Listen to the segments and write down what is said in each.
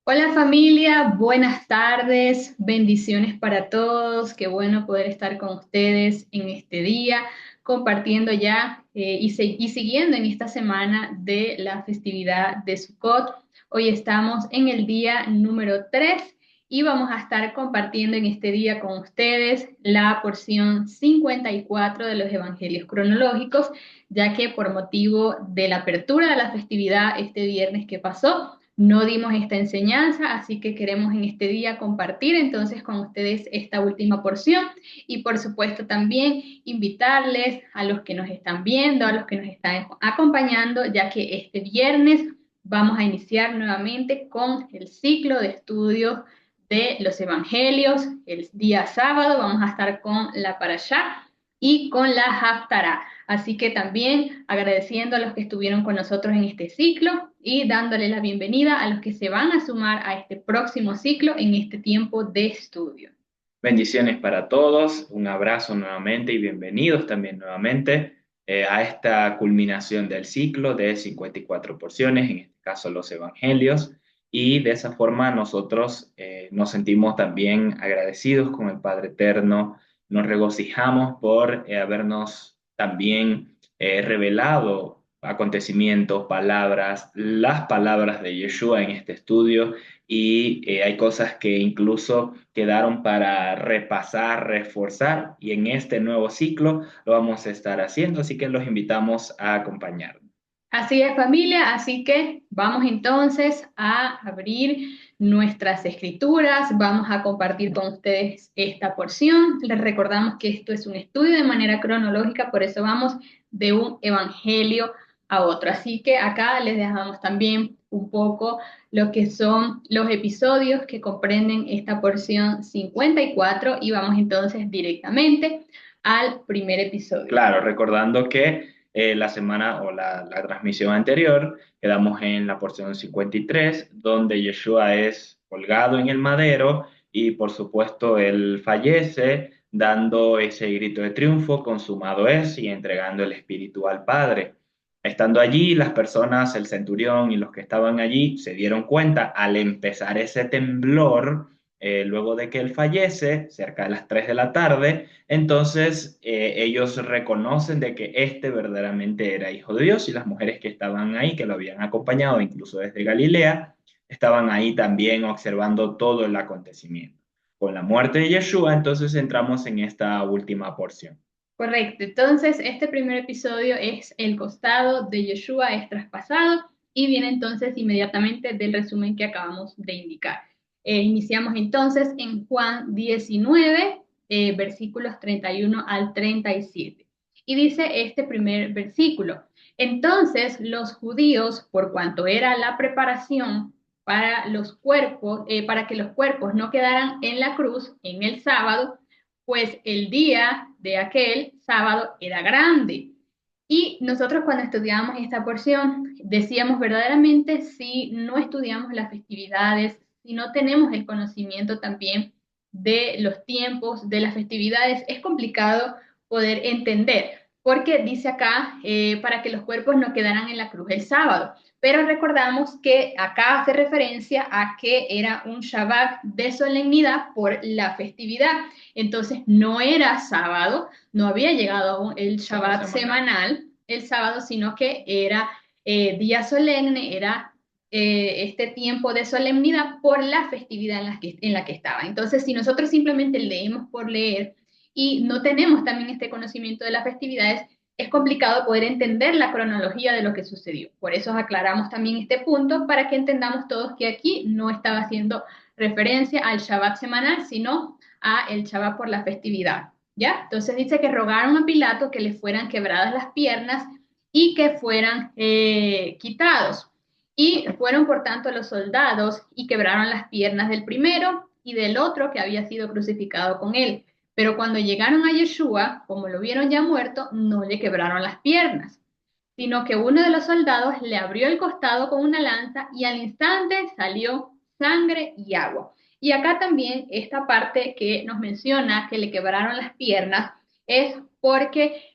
Hola familia, buenas tardes, bendiciones para todos, qué bueno poder estar con ustedes en este día, compartiendo ya y siguiendo en esta semana de la festividad de Sukkot. Hoy estamos en el día número 3 y vamos a estar compartiendo en este día con ustedes la porción 54 de los evangelios cronológicos, ya que por motivo de la apertura de la festividad este viernes que pasó, no dimos esta enseñanza, así que queremos en este día compartir entonces con ustedes esta última porción y por supuesto también invitarles a los que nos están viendo, a los que nos están acompañando, ya que este viernes vamos a iniciar nuevamente con el ciclo de estudios de los evangelios. El día sábado vamos a estar con la Parashá y con la Haftará. Así que también agradeciendo a los que estuvieron con nosotros en este ciclo y dándole la bienvenida a los que se van a sumar a este próximo ciclo en este tiempo de estudio. Bendiciones para todos, un abrazo nuevamente y bienvenidos también nuevamente a esta culminación del ciclo de 54 porciones, en este caso los evangelios, y de esa forma nosotros nos sentimos también agradecidos con el Padre Eterno, nos regocijamos por habernos también revelado acontecimientos, palabras, las palabras de Yeshua en este estudio y hay cosas que incluso quedaron para repasar, reforzar y en este nuevo ciclo lo vamos a estar haciendo, así que los invitamos a acompañarnos. Así es, familia, así que vamos entonces a abrir nuestras escrituras, vamos a compartir con ustedes esta porción. Les recordamos que esto es un estudio de manera cronológica, por eso vamos de un evangelio a otro. Así que acá les dejamos también un poco lo que son los episodios que comprenden esta porción 54 y vamos entonces directamente al primer episodio. Claro, recordando que la semana o la transmisión anterior quedamos en la porción 53, donde Yeshua es colgado en el madero y por supuesto él fallece dando ese grito de triunfo, consumado es, y entregando el espíritu al Padre. Estando allí, las personas, el centurión y los que estaban allí se dieron cuenta al empezar ese temblor, luego de que él fallece, cerca de las 3 de la tarde, entonces ellos reconocen de que este verdaderamente era hijo de Dios y las mujeres que estaban ahí, que lo habían acompañado incluso desde Galilea, estaban ahí también observando todo el acontecimiento. Con la muerte de Yeshua, entonces entramos en esta última porción. Correcto. Entonces, este primer episodio es el costado de Yeshua es traspasado y viene entonces inmediatamente del resumen que acabamos de indicar. Iniciamos entonces en Juan 19, versículos 31 al 37. Y dice este primer versículo: entonces los judíos, por cuanto era la preparación para los cuerpos, para que los cuerpos no quedaran en la cruz en el sábado, pues el día de aquel sábado era grande. Y nosotros cuando estudiábamos esta porción decíamos verdaderamente si no estudiamos las festividades, si no tenemos el conocimiento también de los tiempos, de las festividades, es complicado poder entender, porque dice acá para que los cuerpos no quedaran en la cruz el sábado. Pero recordamos que acá hace referencia a que era un Shabbat de solemnidad por la festividad. Entonces no era sábado, no había llegado el Solo Shabbat semanal. semanal el sábado, sino que era día solemne, era este tiempo de solemnidad por la festividad en la que estaba. Entonces, si nosotros simplemente leemos por leer y no tenemos también este conocimiento de las festividades, es complicado poder entender la cronología de lo que sucedió. Por eso aclaramos también este punto para que entendamos todos que aquí no estaba haciendo referencia al Shabbat semanal, sino a el Shabbat por la festividad. ¿Ya? Entonces dice que rogaron a Pilato que le fueran quebradas las piernas y que fueran quitados. Y fueron por tanto los soldados y quebraron las piernas del primero y del otro que había sido crucificado con él. Pero cuando llegaron a Yeshua, como lo vieron ya muerto, no le quebraron las piernas, sino que uno de los soldados le abrió el costado con una lanza y al instante salió sangre y agua. Y acá también esta parte que nos menciona que le quebraron las piernas es porque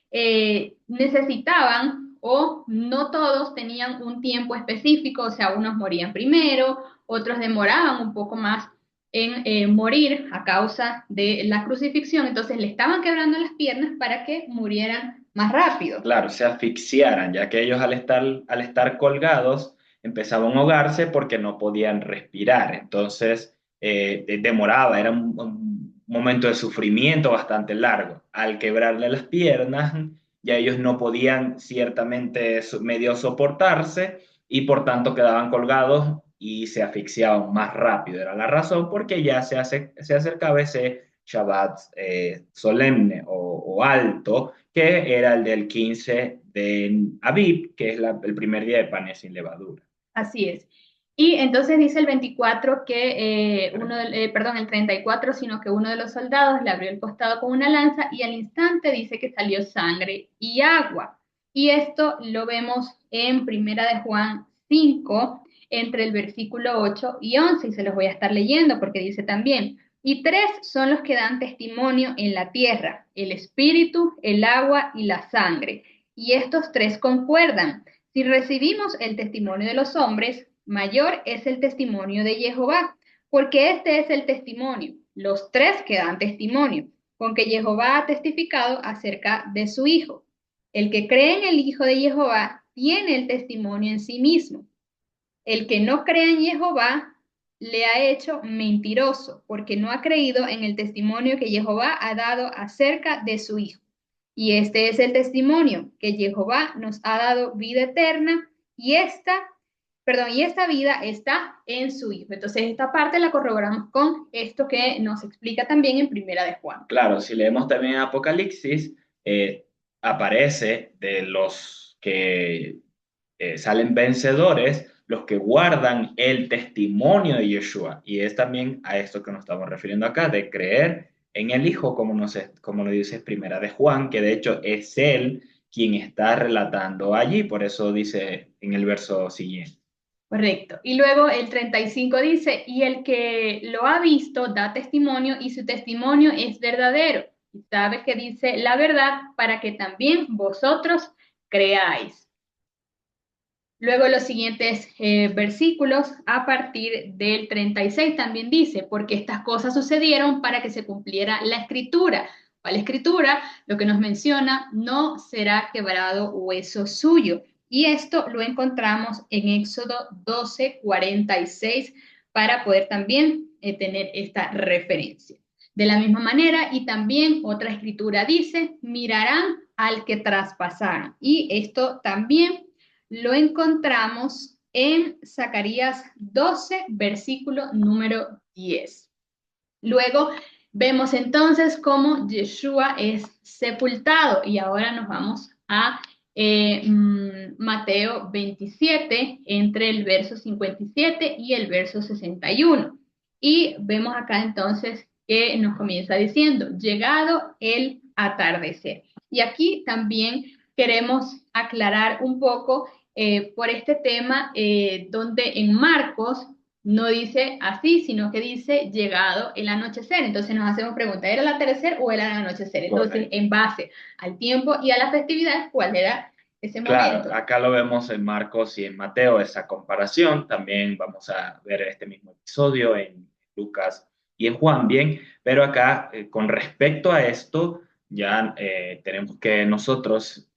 necesitaban o no todos tenían un tiempo específico, o sea, unos morían primero, otros demoraban un poco más en morir a causa de la crucifixión, entonces le estaban quebrando las piernas para que murieran más rápido. Claro, se asfixiaran, ya que ellos al estar colgados empezaban a ahogarse porque no podían respirar. Entonces, demoraba, era un momento de sufrimiento bastante largo. Al quebrarle las piernas, ya ellos no podían ciertamente medio soportarse y por tanto quedaban colgados y se asfixiaban más rápido. Era la razón porque ya se acercaba ese Shabbat solemne o alto, que era el del 15 de Aviv, que es el primer día de panes sin levadura. Así es. Y entonces dice el 24 que perdón, el 34, sino que uno de los soldados le abrió el costado con una lanza y al instante dice que salió sangre y agua. Y esto lo vemos en Primera de Juan 5, entre el versículo 8 y 11, y se los voy a estar leyendo porque dice también, y tres son los que dan testimonio en la tierra, el espíritu, el agua y la sangre. Y estos tres concuerdan. Si recibimos el testimonio de los hombres, mayor es el testimonio de Jehová, porque este es el testimonio, los tres que dan testimonio, con que Jehová ha testificado acerca de su Hijo. El que cree en el Hijo de Jehová tiene el testimonio en sí mismo. El que no cree en Jehová le ha hecho mentiroso, porque no ha creído en el testimonio que Jehová ha dado acerca de su Hijo. Y este es el testimonio, que Jehová nos ha dado vida eterna y y esta vida está en su Hijo. Entonces, esta parte la corroboramos con esto que nos explica también en Primera de Juan. Claro, si leemos también Apocalipsis, aparece de los que salen vencedores, los que guardan el testimonio de Yeshua. Y es también a esto que nos estamos refiriendo acá, de creer en el Hijo, como lo dice Primera de Juan, que de hecho es él quien está relatando allí, por eso dice en el verso siguiente. Correcto. Y luego el 35 dice, y el que lo ha visto da testimonio y su testimonio es verdadero. Y sabe que dice la verdad para que también vosotros creáis. Luego los siguientes versículos a partir del 36 también dice, porque estas cosas sucedieron para que se cumpliera la escritura. ¿Cuál escritura? Lo que nos menciona, no será quebrado hueso suyo. Y esto lo encontramos en Éxodo 12:46 para poder también tener esta referencia. De la misma manera, y también otra escritura dice, mirarán al que traspasaron. Y esto también lo encontramos en Zacarías 12, versículo número 10. Luego vemos entonces cómo Yeshua es sepultado y ahora nos vamos a Mateo 27, entre el verso 57 y el verso 61. Y vemos acá entonces que nos comienza diciendo, llegado el atardecer. Y aquí también queremos aclarar un poco por este tema donde en Marcos no dice así, sino que dice llegado el anochecer. Entonces nos hacemos preguntas, ¿era el atardecer o era el anochecer? Entonces, Correcto. en base al tiempo y a las festividades, ¿cuál era ese Claro, momento? acá lo vemos en Marcos y en Mateo, esa comparación. También vamos a ver este mismo episodio en Lucas y en Juan, bien, pero acá con respecto a esto, ya tenemos que nosotros,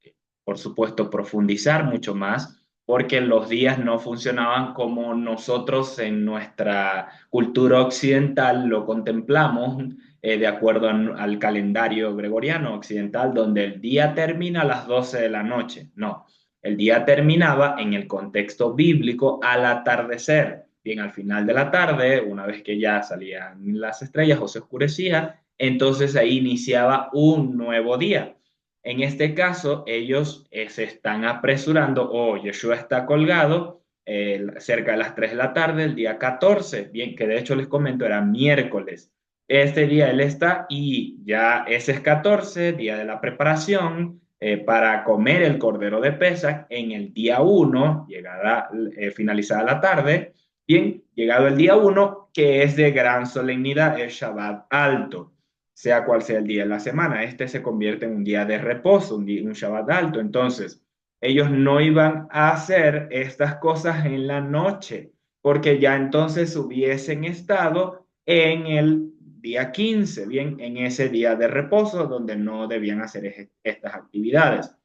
por supuesto, profundizar mucho más, porque los días no funcionaban como nosotros en nuestra cultura occidental lo contemplamos, de acuerdo al calendario gregoriano occidental, donde el día termina a las 12 de la noche. No, el día terminaba en el contexto bíblico al atardecer. Bien, al final de la tarde, una vez que ya salían las estrellas o se oscurecía, entonces ahí iniciaba un nuevo día. En este caso, ellos se están apresurando, o Yeshua está colgado cerca de las 3 de la tarde, el día 14, bien, que de hecho les comento, era miércoles. Este día él está y ya ese es 14, día de la preparación, para comer el cordero de Pesach en el día 1, llegada, finalizada la tarde, bien, llegado el día 1, que es de gran solemnidad, el Shabbat alto, sea cual sea el día de la semana, este se convierte en un día de reposo, un Shabbat alto. Entonces, ellos no iban a hacer estas cosas en la noche, porque ya entonces hubiesen estado en el día 15, bien, en ese día de reposo donde no debían hacer estas actividades.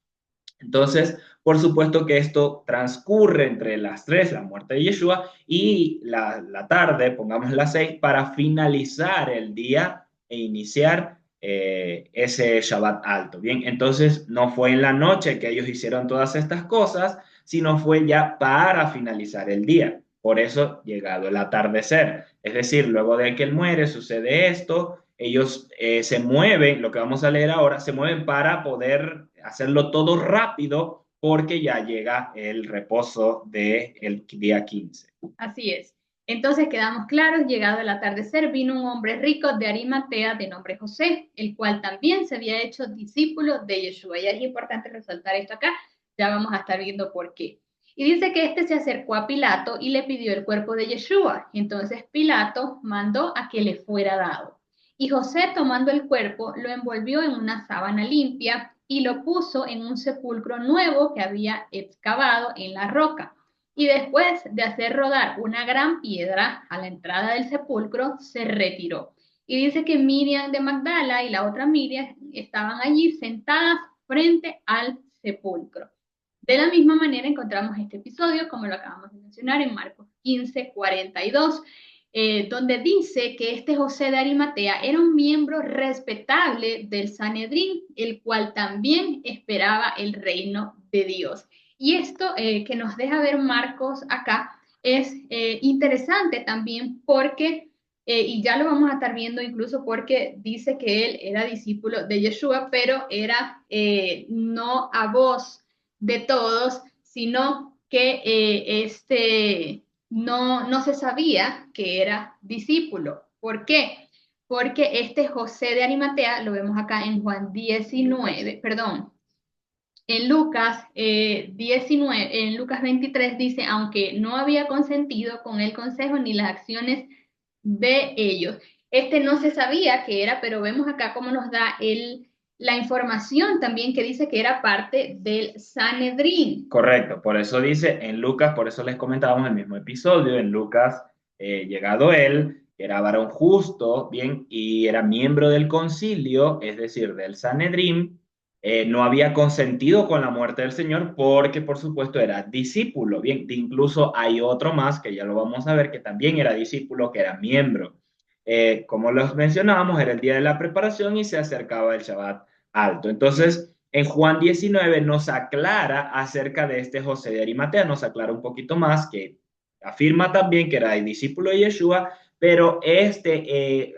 Entonces, por supuesto que esto transcurre entre las 3, la muerte de Yeshua, y la tarde, pongamos las 6, para finalizar el día e iniciar ese Shabbat alto. Bien, entonces no fue en la noche que ellos hicieron todas estas cosas, sino fue ya para finalizar el día. Por eso, llegado el atardecer. Es decir, luego de que él muere, sucede esto, ellos se mueven, lo que vamos a leer ahora, se mueven para poder hacerlo todo rápido porque ya llega el reposo del día 15. Así es. Entonces quedamos claros, llegado el atardecer, vino un hombre rico de Arimatea de nombre José, el cual también se había hecho discípulo de Yeshua. Y es importante resaltar esto acá, ya vamos a estar viendo por qué. Y dice que este se acercó a Pilato y le pidió el cuerpo de Yeshua. Entonces Pilato mandó a que le fuera dado. Y José, tomando el cuerpo, lo envolvió en una sábana limpia y lo puso en un sepulcro nuevo que había excavado en la roca. Y después de hacer rodar una gran piedra a la entrada del sepulcro, se retiró. Y dice que Miriam de Magdala y la otra Miriam estaban allí sentadas frente al sepulcro. De la misma manera encontramos este episodio, como lo acabamos de mencionar, en Marcos 15:42, donde dice que este José de Arimatea era un miembro respetable del Sanedrín, el cual también esperaba el reino de Dios. Y esto que nos deja ver Marcos acá es interesante también porque, y ya lo vamos a estar viendo incluso porque dice que él era discípulo de Yeshua, pero era no a voz de todos, sino que no se sabía que era discípulo. ¿Por qué? Porque este José de Arimatea, lo vemos acá en Juan 19, perdón, en Lucas 19, en Lucas 23 dice, aunque no había consentido con el consejo ni las acciones de ellos. Este no se sabía que era, pero vemos acá cómo nos da la información también que dice que era parte del Sanedrín. Correcto, por eso dice en Lucas, por eso les comentábamos el mismo episodio, en Lucas, llegado él, era varón justo, bien, y era miembro del concilio, es decir, del Sanedrín, no había consentido con la muerte del Señor porque, por supuesto, era discípulo, bien, incluso hay otro más que ya lo vamos a ver, que también era discípulo, que era miembro. Como los mencionábamos, era el día de la preparación y se acercaba el Shabbat alto. Entonces, en Juan 19 nos aclara acerca de este José de Arimatea, nos aclara un poquito más que afirma también que era discípulo de Yeshua, pero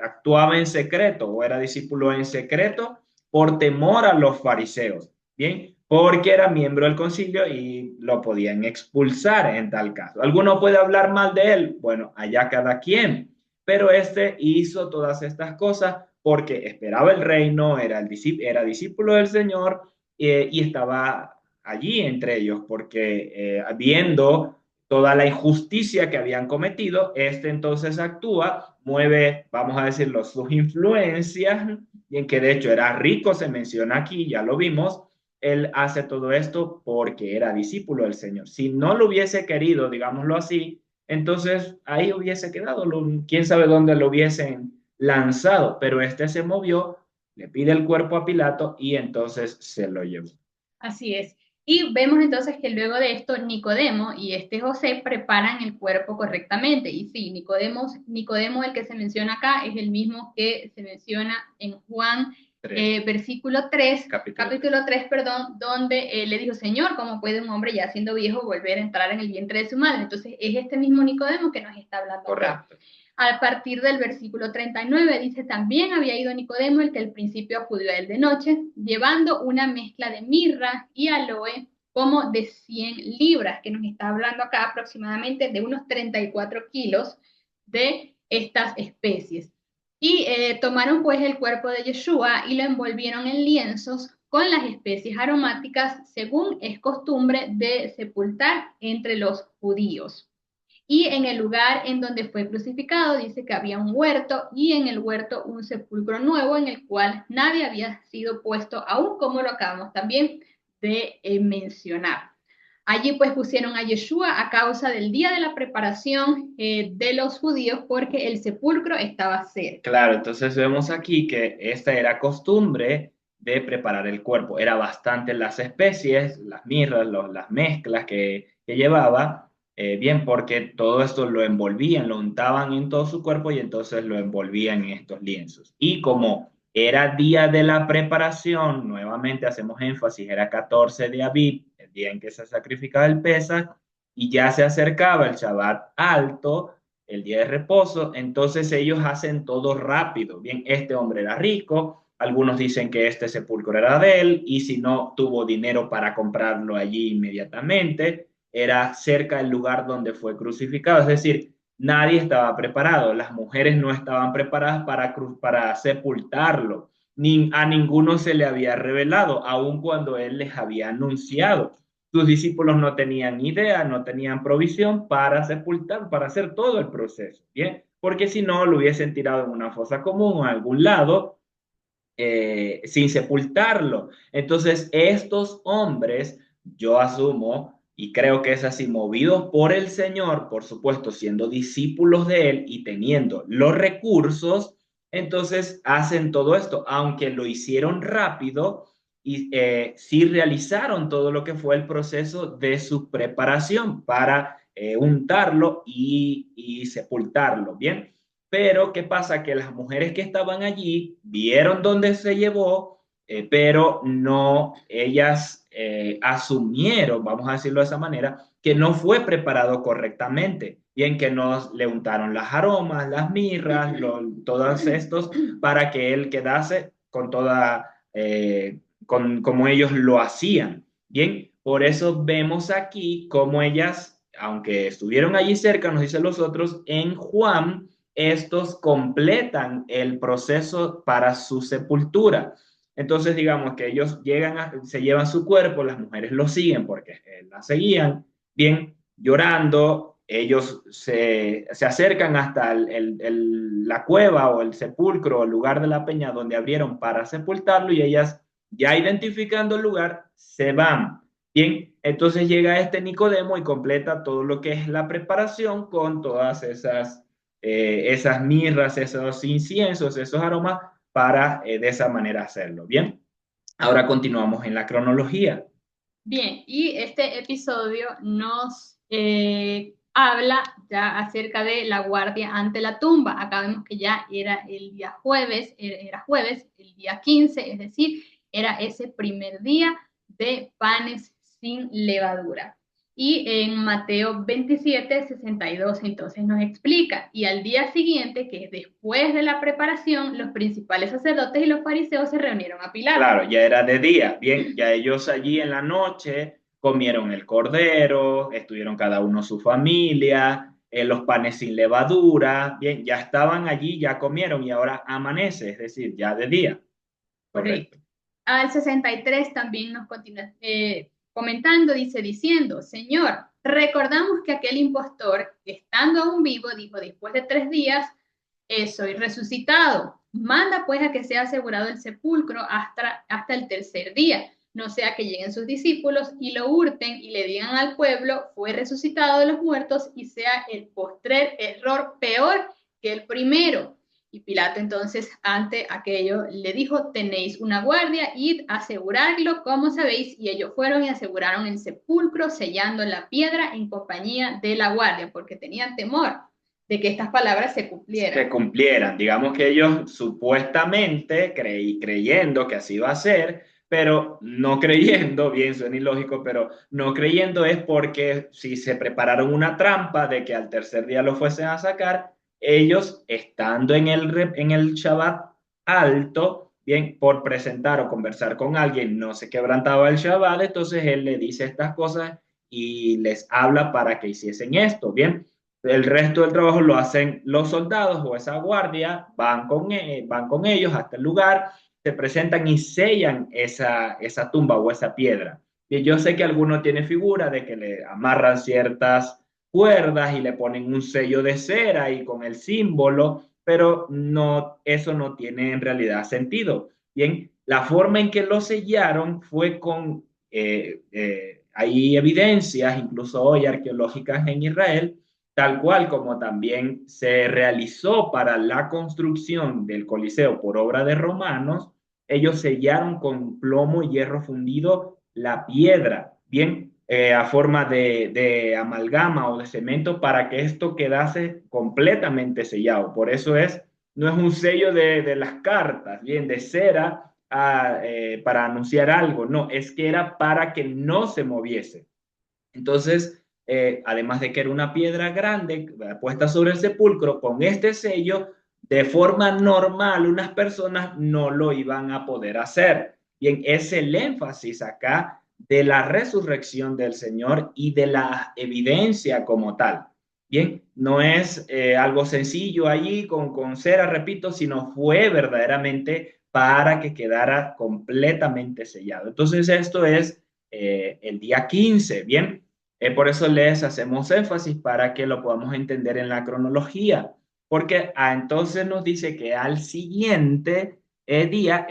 actuaba en secreto o era discípulo en secreto por temor a los fariseos, ¿bien? Porque era miembro del concilio y lo podían expulsar en tal caso. ¿Alguno puede hablar mal de él? Bueno, allá cada quien, pero este hizo todas estas cosas porque esperaba el reino, era discípulo del Señor y estaba allí entre ellos, porque viendo toda la injusticia que habían cometido, este entonces actúa, mueve, vamos a decirlo, sus influencias, y en que de hecho era rico, se menciona aquí, ya lo vimos, él hace todo esto porque era discípulo del Señor. Si no lo hubiese querido, digámoslo así, entonces ahí hubiese quedado, quién sabe dónde lo hubiesen lanzado, pero este se movió, le pide el cuerpo a Pilato y entonces se lo llevó. Así es. Y vemos entonces que luego de esto Nicodemo y este José preparan el cuerpo correctamente. Y sí, Nicodemo, el que se menciona acá, es el mismo que se menciona en Juan versículo 3, capítulo 3, perdón, donde le dijo, Señor, ¿cómo puede un hombre ya siendo viejo volver a entrar en el vientre de su madre? Entonces es este mismo Nicodemo que nos está hablando acá. Correcto. A partir del versículo 39 dice, también había ido Nicodemo, el que al principio acudió a él de noche, llevando una mezcla de mirra y aloe como de 100 libras, que nos está hablando acá aproximadamente de unos 34 kilos de estas especies. Y tomaron pues el cuerpo de Yeshua y lo envolvieron en lienzos con las especies aromáticas, según es costumbre de sepultar entre los judíos. Y en el lugar en donde fue crucificado dice que había un huerto y en el huerto un sepulcro nuevo en el cual nadie había sido puesto aún, como lo acabamos también de mencionar. Allí pues pusieron a Yeshua a causa del día de la preparación de los judíos porque el sepulcro estaba cerca. Claro, entonces vemos aquí que esta era costumbre de preparar el cuerpo. Era bastante las especies, las mirras, las mezclas que llevaba, bien, porque todo esto lo envolvían, lo untaban en todo su cuerpo y entonces lo envolvían en estos lienzos. Y como era día de la preparación, nuevamente hacemos énfasis, era 14 de Abib, el día en que se sacrificaba el Pesaj, y ya se acercaba el Shabbat alto, el día de reposo, entonces ellos hacen todo rápido. Bien, este hombre era rico, algunos dicen que este sepulcro era de él, y si no tuvo dinero para comprarlo allí inmediatamente, era cerca del lugar donde fue crucificado, es decir, nadie estaba preparado, las mujeres no estaban preparadas para sepultarlo, ni a ninguno se le había revelado, aun cuando él les había anunciado. Sus discípulos no tenían idea, no tenían provisión para sepultar, para hacer todo el proceso, ¿bien? Porque si no, lo hubiesen tirado en una fosa común o a algún lado sin sepultarlo. Entonces, estos hombres, yo asumo y creo que es así, movidos por el Señor, por supuesto, siendo discípulos de Él y teniendo los recursos, entonces hacen todo esto, aunque lo hicieron rápido y sí realizaron todo lo que fue el proceso de su preparación para untarlo y sepultarlo, ¿bien? Pero, ¿qué pasa? Que las mujeres que estaban allí vieron dónde se llevó, pero no, ellas asumieron, vamos a decirlo de esa manera, que no fue preparado correctamente. Bien, que nos le untaron las aromas, las mirras, todos estos, para que él quedase con toda, como ellos lo hacían. Bien, por eso vemos aquí cómo ellas, aunque estuvieron allí cerca, nos dicen los otros, en Juan, estos completan el proceso para su sepultura. Entonces, digamos que ellos se llevan su cuerpo, las mujeres lo siguen porque la seguían, bien, llorando, ellos se acercan hasta la cueva o el sepulcro o el lugar de la peña donde abrieron para sepultarlo y ellas, ya identificando el lugar, se van. Bien, entonces llega este Nicodemo y completa todo lo que es la preparación con todas esas mirras, esos inciensos, esos aromas, para de esa manera hacerlo. Bien, ahora continuamos en la cronología. Bien, y este episodio nos habla ya acerca de la guardia ante la tumba. Acá vemos que ya era el día jueves, era jueves, el día 15, es decir, era ese primer día de panes sin levadura. Y en Mateo 27, 62, entonces nos explica, y al día siguiente, que es después de la preparación, los principales sacerdotes y los fariseos se reunieron a Pilato. Claro, ya era de día. Bien, ya ellos allí en la noche comieron el cordero, estuvieron cada uno su familia, los panes sin levadura. Bien, ya estaban allí, ya comieron y ahora amanece, es decir, ya de día. Correcto. Correcto. Al 63 también nos continúa comentando, dice, diciendo, Señor, recordamos que aquel impostor, estando aún vivo, dijo, después de 3 días, soy resucitado. Manda pues a que sea asegurado el sepulcro hasta el tercer día, no sea que lleguen sus discípulos y lo hurten y le digan al pueblo, fue resucitado de los muertos y sea el postrer error peor que el primero. Y Pilato entonces ante aquello le dijo, tenéis una guardia, id a asegurarlo, como sabéis, y ellos fueron y aseguraron el sepulcro, sellando la piedra en compañía de la guardia, porque tenían temor de que estas palabras se Se cumplieran. cumplieran. Digamos que ellos supuestamente creyendo que así va a ser, pero no creyendo, bien suena ilógico, pero no creyendo es porque si se prepararon una trampa de que al tercer día lo fuesen a sacar, ellos estando en el Shabbat alto, bien, por presentar o conversar con alguien, no se quebrantaba el Shabbat, entonces él le dice estas cosas y les habla para que hiciesen esto, bien. El resto del trabajo lo hacen los soldados o esa guardia, van con ellos hasta el lugar, se presentan y sellan esa tumba o esa piedra. Y yo sé que alguno tiene figura de que le amarran ciertas cuerdas y le ponen un sello de cera y con el símbolo, pero no, eso no tiene en realidad sentido. Bien, la forma en que lo sellaron fue con hay evidencias, incluso hoy arqueológicas en Israel, tal cual como también se realizó para la construcción del Coliseo por obra de romanos, ellos sellaron con plomo y hierro fundido la piedra, bien, a forma de amalgama o de cemento para que esto quedase completamente sellado. Por eso no es un sello de las cartas, bien, de cera para anunciar algo, no, es que era para que no se moviese. Entonces, además de que era una piedra grande puesta sobre el sepulcro, con este sello, de forma normal, unas personas no lo iban a poder hacer. Bien, es el énfasis acá de la resurrección del Señor y de la evidencia como tal. Bien, no es algo sencillo allí con cera, repito, sino fue verdaderamente para que quedara completamente sellado. Entonces, esto es el día 15, bien. Por eso les hacemos énfasis para que lo podamos entender en la cronología, porque entonces nos dice que al siguiente día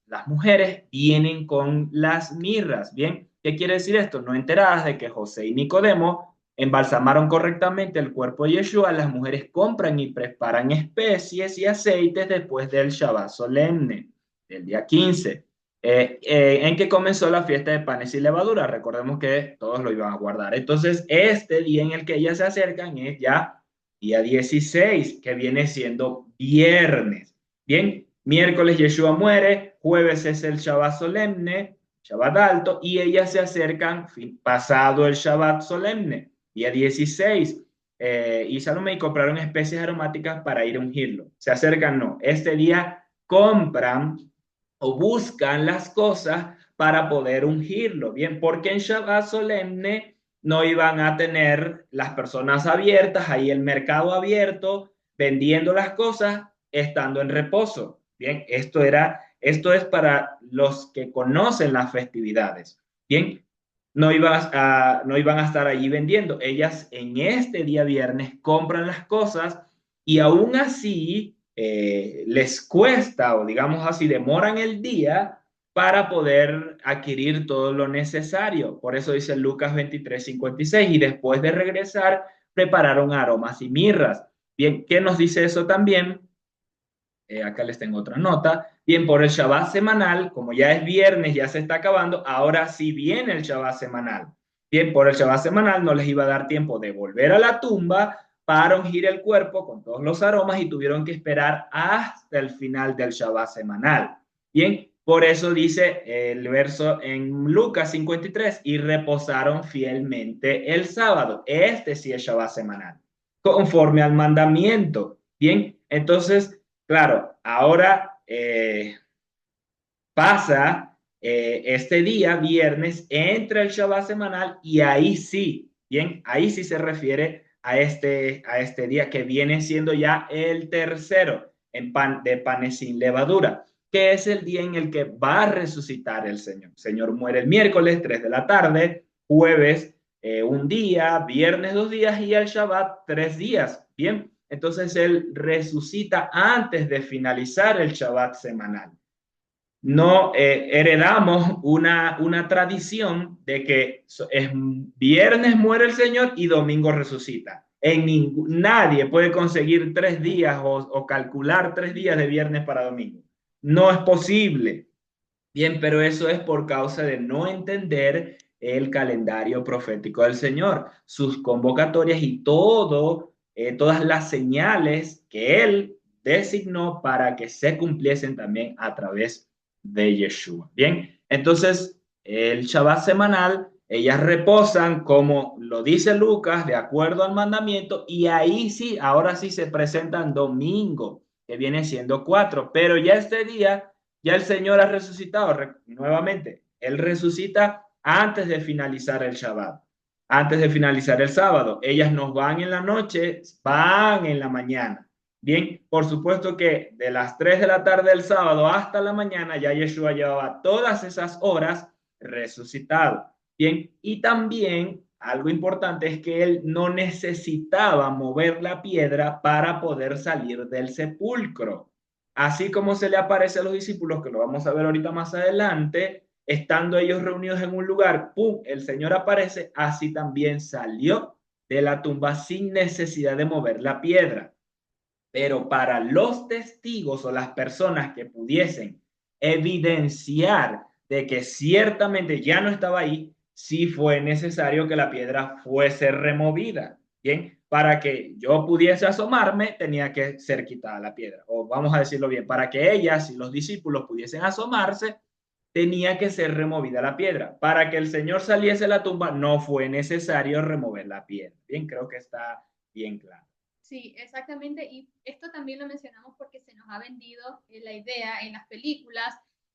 las mujeres, vienen con las mirras. Bien, ¿qué quiere decir esto? No enteradas de que José y Nicodemo embalsamaron correctamente el cuerpo de Yeshua, las mujeres compran y preparan especies y aceites después del Shabbat solemne, del día 15 en que comenzó la fiesta de panes y levadura. Recordemos que todos lo iban a guardar. Entonces, este día en el que ellas se acercan es ya día 16, que viene siendo viernes. Bien, miércoles Yeshua muere, jueves es el Shabbat solemne, Shabbat alto, y ellas se acercan pasado el Shabbat solemne, día 16. Y Salomé y compraron especies aromáticas para ir a ungirlo. Se acercan, no. Este día compran o buscan las cosas para poder ungirlo. Bien, porque en Shabbat solemne no iban a tener las personas abiertas, ahí el mercado abierto, vendiendo las cosas, estando en reposo. Bien, esto es para los que conocen las festividades. Bien, no iban a estar allí vendiendo. Ellas en este día viernes compran las cosas y aún así les cuesta, o digamos así, demoran el día para poder adquirir todo lo necesario. Por eso dice Lucas 23:56, y después de regresar, prepararon aromas y mirras. Bien, ¿qué nos dice eso también? Acá les tengo otra nota. Bien, por el Shabbat semanal, como ya es viernes, ya se está acabando, ahora sí viene el Shabbat semanal. Bien, por el Shabbat semanal no les iba a dar tiempo de volver a la tumba para ungir el cuerpo con todos los aromas y tuvieron que esperar hasta el final del Shabbat semanal. Bien, por eso dice el verso en Lucas 53, y reposaron fielmente el sábado. Este sí es Shabbat semanal, conforme al mandamiento. Bien, entonces claro, ahora pasa este día, viernes, entra el Shabbat semanal y ahí sí, bien, ahí sí se refiere a este día que viene siendo ya el tercero de panes sin levadura, que es el día en el que va a resucitar el Señor. El Señor muere el miércoles, 3 de la tarde, jueves un día, viernes 2 días y el Shabbat 3 días. Bien, entonces Él resucita antes de finalizar el Shabbat semanal. No heredamos una tradición de que es viernes muere el Señor y domingo resucita. Nadie puede conseguir 3 días o calcular 3 días de viernes para domingo. No es posible. Bien, pero eso es por causa de no entender el calendario profético del Señor, sus convocatorias y todas las señales que Él designó para que se cumpliesen también a través de Yeshua. Bien, entonces el Shabbat semanal, ellas reposan como lo dice Lucas, de acuerdo al mandamiento, y ahí sí, ahora sí se presentan domingo, que viene siendo 4, pero ya este día ya el Señor ha resucitado nuevamente. Él resucita antes de finalizar el Shabbat, antes de finalizar el sábado. Ellas nos van en la noche, van en la mañana. Bien, por supuesto que de las 3 de la tarde del sábado hasta la mañana ya Yeshua llevaba todas esas horas resucitado. Bien, y también algo importante es que él no necesitaba mover la piedra para poder salir del sepulcro. Así como se le aparece a los discípulos, que lo vamos a ver ahorita más adelante, estando ellos reunidos en un lugar, ¡pum!, el Señor aparece, así también salió de la tumba sin necesidad de mover la piedra. Pero para los testigos o las personas que pudiesen evidenciar de que ciertamente ya no estaba ahí, sí fue necesario que la piedra fuese removida. Bien, para que yo pudiese asomarme, tenía que ser quitada la piedra. O vamos a decirlo bien, para que ellas y los discípulos pudiesen asomarse, tenía que ser removida la piedra. Para que el Señor saliese de la tumba, no fue necesario remover la piedra. Bien, creo que está bien claro. Sí, exactamente. Y esto también lo mencionamos porque se nos ha vendido la idea en las películas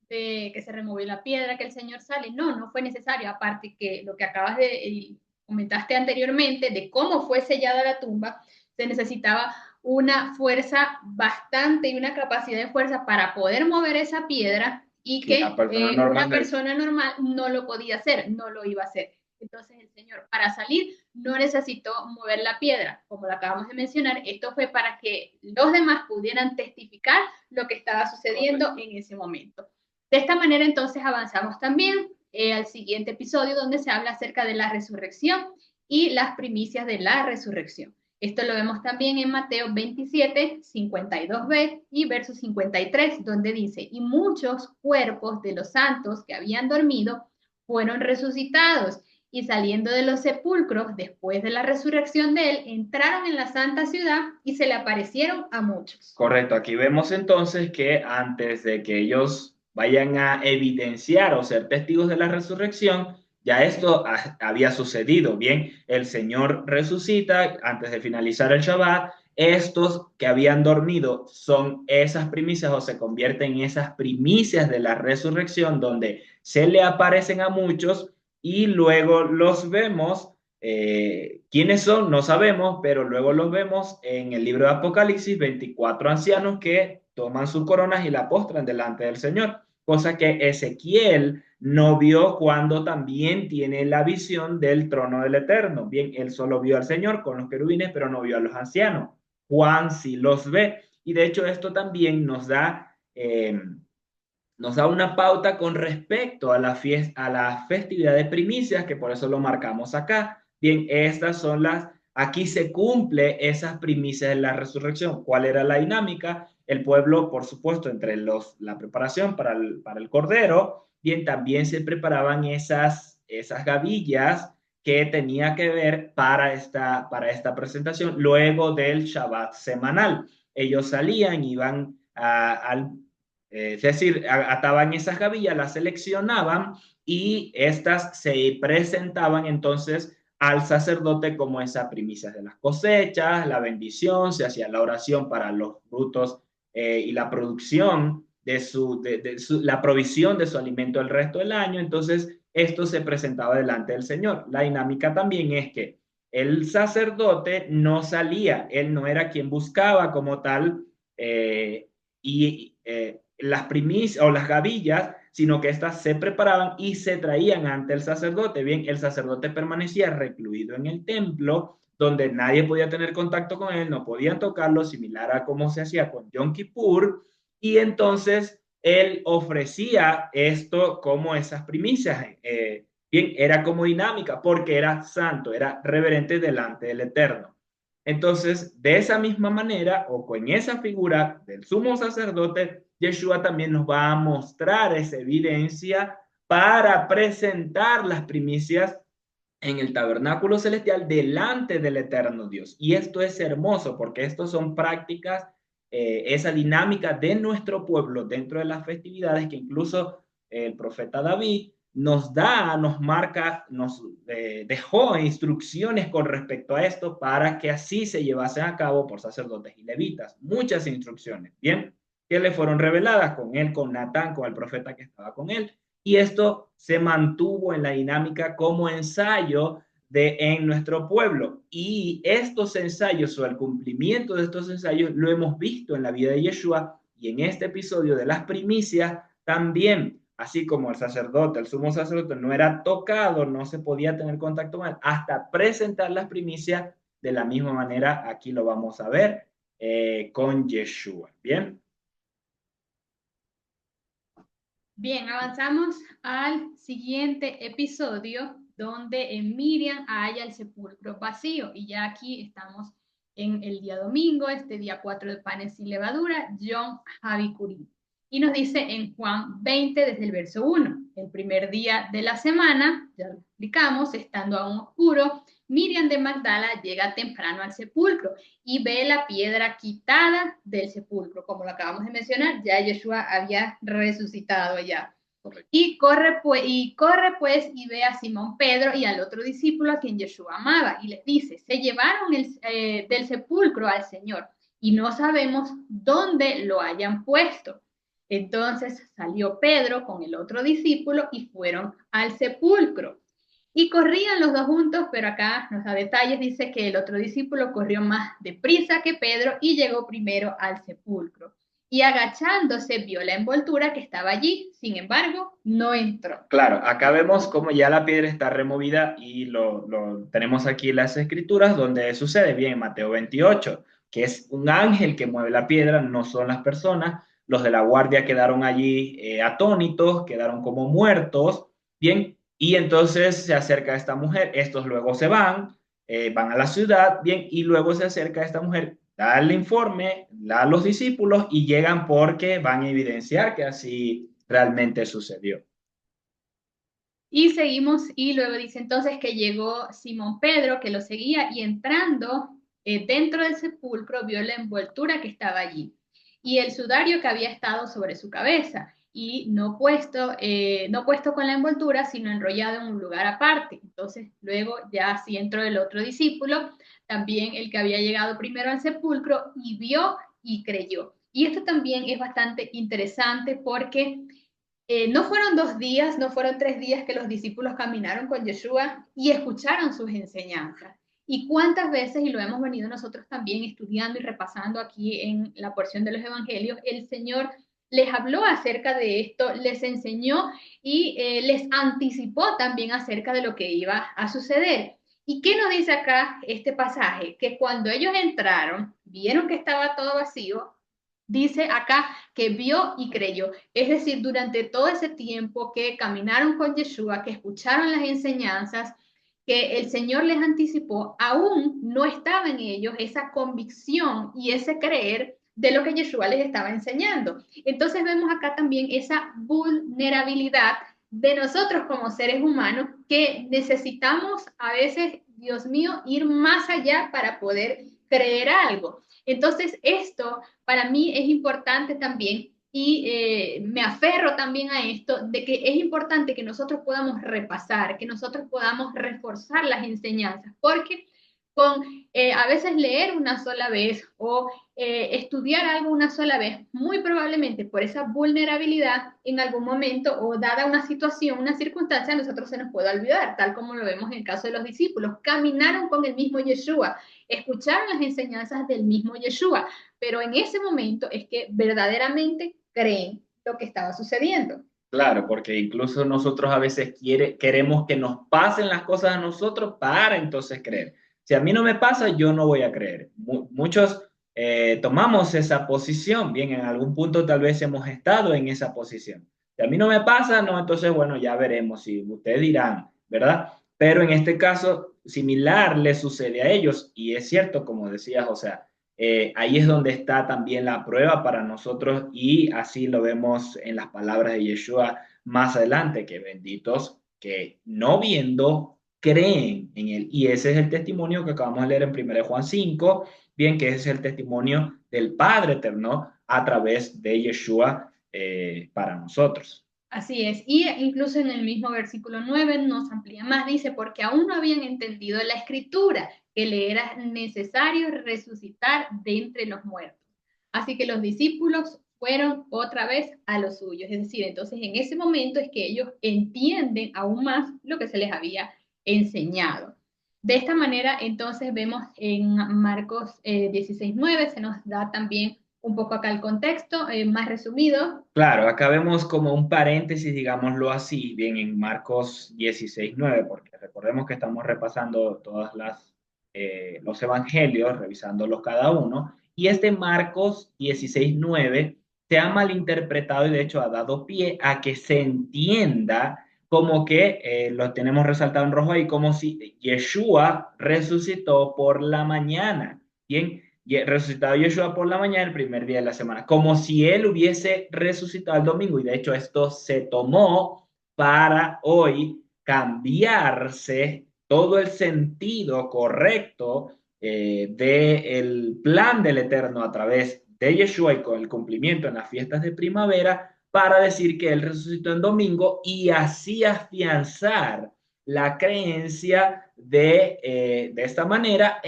de que se removió la piedra, que el Señor sale. No, no fue necesario. Aparte que lo que acabas de comentaste anteriormente de cómo fue sellada la tumba, se necesitaba una fuerza bastante y una capacidad de fuerza para poder mover esa piedra y Que una que persona una normal de... persona normal no lo podía hacer, no lo iba a hacer. Entonces el Señor para salir no necesitó mover la piedra, como lo acabamos de mencionar, esto fue para que los demás pudieran testificar lo que estaba sucediendo Correcto. en ese momento. De esta manera entonces avanzamos también al siguiente episodio donde se habla acerca de la resurrección y las primicias de la resurrección. Esto lo vemos también en Mateo 27, 52b y verso 53, donde dice, y muchos cuerpos de los santos que habían dormido fueron resucitados y saliendo de los sepulcros después de la resurrección de él, entraron en la santa ciudad y se le aparecieron a muchos. Correcto, aquí vemos entonces que antes de que ellos vayan a evidenciar o ser testigos de la resurrección, ya esto había sucedido. Bien, el Señor resucita antes de finalizar el Shabbat. Estos que habían dormido son esas primicias o se convierten en esas primicias de la resurrección donde se le aparecen a muchos y luego los vemos. ¿Quiénes son? No sabemos, pero luego los vemos en el libro de Apocalipsis, 24 ancianos que toman sus coronas y la postran delante del Señor, cosa que Ezequiel no vio cuando también tiene la visión del trono del Eterno. Bien, él solo vio al Señor con los querubines, pero no vio a los ancianos. Juan sí los ve. Y de hecho esto también nos da una pauta con respecto a a la festividad de primicias, que por eso lo marcamos acá. Bien, estas son aquí se cumple esas primicias de la resurrección. ¿Cuál era la dinámica? El pueblo, por supuesto, entre la preparación para el cordero, bien, también se preparaban esas gavillas que tenía que ver para esta presentación luego del Shabbat semanal. Ellos salían, iban al es decir, ataban esas gavillas, las seleccionaban y estas se presentaban entonces al sacerdote como esa primicia de las cosechas, la bendición, se hacía la oración para los frutos y la producción la provisión de su alimento el resto del año. Entonces, esto se presentaba delante del Señor. La dinámica también es que el sacerdote no salía, él no era quien buscaba como tal las primicias o las gavillas, sino que éstas se preparaban y se traían ante el sacerdote. Bien, el sacerdote permanecía recluido en el templo, donde nadie podía tener contacto con él, no podían tocarlo, similar a cómo se hacía con Yom Kippur, y entonces él ofrecía esto como esas primicias. Bien, era como dinámica, porque era santo, era reverente delante del Eterno. Entonces, de esa misma manera, o con esa figura del sumo sacerdote, Yeshua también nos va a mostrar esa evidencia para presentar las primicias en el tabernáculo celestial delante del eterno Dios. Y esto es hermoso porque esto son prácticas, esa dinámica de nuestro pueblo dentro de las festividades que incluso el profeta David nos marca, nos dejó instrucciones con respecto a esto para que así se llevasen a cabo por sacerdotes y levitas. Muchas instrucciones, ¿bien? Que le fueron reveladas con él, con Natán, con el profeta que estaba con él. Y esto se mantuvo en la dinámica como ensayo en nuestro pueblo. Y estos ensayos o el cumplimiento de estos ensayos lo hemos visto en la vida de Yeshua y en este episodio de las primicias también. Así como el sacerdote, el sumo sacerdote, no era tocado, no se podía tener contacto con él, hasta presentar las primicias, de la misma manera aquí lo vamos a ver con Yeshua. Bien. Bien, avanzamos al siguiente episodio donde Miriam halla el sepulcro vacío y ya aquí estamos en el día domingo, este día 4 de panes sin levadura, John Javi Curí. Y nos dice en Juan 20 desde el verso 1, el primer día de la semana, ya lo explicamos, estando aún oscuro, Miriam de Magdala llega temprano al sepulcro y ve la piedra quitada del sepulcro. Como lo acabamos de mencionar, ya Yeshua había resucitado allá. Correcto. Y corre pues y ve a Simón Pedro y al otro discípulo a quien Yeshua amaba y les dice, se llevaron del sepulcro al Señor y no sabemos dónde lo hayan puesto. Entonces salió Pedro con el otro discípulo y fueron al sepulcro. Y corrían los dos juntos, pero acá nos da detalles, dice que el otro discípulo corrió más deprisa que Pedro y llegó primero al sepulcro. Y agachándose vio la envoltura que estaba allí, sin embargo, no entró. Claro, acá vemos cómo ya la piedra está removida y lo tenemos aquí en las escrituras donde sucede bien en Mateo 28, que es un ángel que mueve la piedra, no son las personas. Los de la guardia quedaron allí atónitos, quedaron como muertos, bien, y entonces se acerca esta mujer, estos luego se van, van a la ciudad, bien, y luego se acerca esta mujer, da el informe, da a los discípulos y llegan porque van a evidenciar que así realmente sucedió. Y seguimos y luego dice entonces que llegó Simón Pedro, que lo seguía, y entrando dentro del sepulcro vio la envoltura que estaba allí y el sudario que había estado sobre su cabeza y no puesto con la envoltura, sino enrollado en un lugar aparte. Entonces luego ya así entró el otro discípulo, también el que había llegado primero al sepulcro, y vio y creyó. Y esto también es bastante interesante porque no fueron 2 días, no fueron 3 días que los discípulos caminaron con Yeshua y escucharon sus enseñanzas. Y cuántas veces, y lo hemos venido nosotros también estudiando y repasando aquí en la porción de los evangelios, el Señor les habló acerca de esto, les enseñó y les anticipó también acerca de lo que iba a suceder. ¿Y qué nos dice acá este pasaje? Que cuando ellos entraron, vieron que estaba todo vacío, dice acá que vio y creyó. Es decir, durante todo ese tiempo que caminaron con Yeshua, que escucharon las enseñanzas, que el Señor les anticipó, aún no estaba en ellos esa convicción y ese creer de lo que Yeshua les estaba enseñando. Entonces vemos acá también esa vulnerabilidad de nosotros como seres humanos que necesitamos a veces, Dios mío, ir más allá para poder creer algo. Entonces, esto para mí es importante también y me aferro también a esto, de que es importante que nosotros podamos repasar, que nosotros podamos reforzar las enseñanzas, porque con a veces leer una sola vez o estudiar algo una sola vez, muy probablemente por esa vulnerabilidad en algún momento o dada una situación, una circunstancia, a nosotros se nos puede olvidar, tal como lo vemos en el caso de los discípulos. Caminaron con el mismo Yeshua, escucharon las enseñanzas del mismo Yeshua, pero en ese momento es que verdaderamente creen lo que estaba sucediendo. Claro, porque incluso nosotros a veces queremos que nos pasen las cosas a nosotros para entonces creer. Si a mí no me pasa, yo no voy a creer. Muchos tomamos esa posición, bien, en algún punto tal vez hemos estado en esa posición. Si a mí no me pasa, no, entonces bueno, ya veremos si ustedes dirán, ¿verdad? Pero en este caso, similar le sucede a ellos y es cierto, como decías, o sea, ahí es donde está también la prueba para nosotros y así lo vemos en las palabras de Yeshua más adelante, que benditos que no viendo creen en él. Y ese es el testimonio que acabamos de leer en 1 Juan 5, bien, que ese es el testimonio del Padre Eterno a través de Yeshua para nosotros. Así es, y incluso en el mismo versículo 9 nos amplía más, dice, porque aún no habían entendido la escritura, que le era necesario resucitar de entre los muertos. Así que los discípulos fueron otra vez a los suyos, es decir, entonces en ese momento es que ellos entienden aún más lo que se les había enseñado. De esta manera, entonces vemos en Marcos 16:9, se nos da también un poco acá el contexto, más resumido. Claro, acá vemos como un paréntesis, digámoslo así, bien en Marcos 16:9, porque recordemos que estamos repasando los evangelios, revisándolos cada uno, y este Marcos 16:9 se ha malinterpretado y de hecho ha dado pie a que se entienda como que, lo tenemos resaltado en rojo ahí, como si Yeshua resucitó por la mañana. Bien, resucitado Yeshua por la mañana el primer día de la semana, como si él hubiese resucitado el domingo. Y de hecho esto se tomó para hoy cambiarse todo el sentido correcto del plan del Eterno a través de Yeshua y con el cumplimiento en las fiestas de primavera para decir que Él resucitó en domingo y así afianzar la creencia de esta manera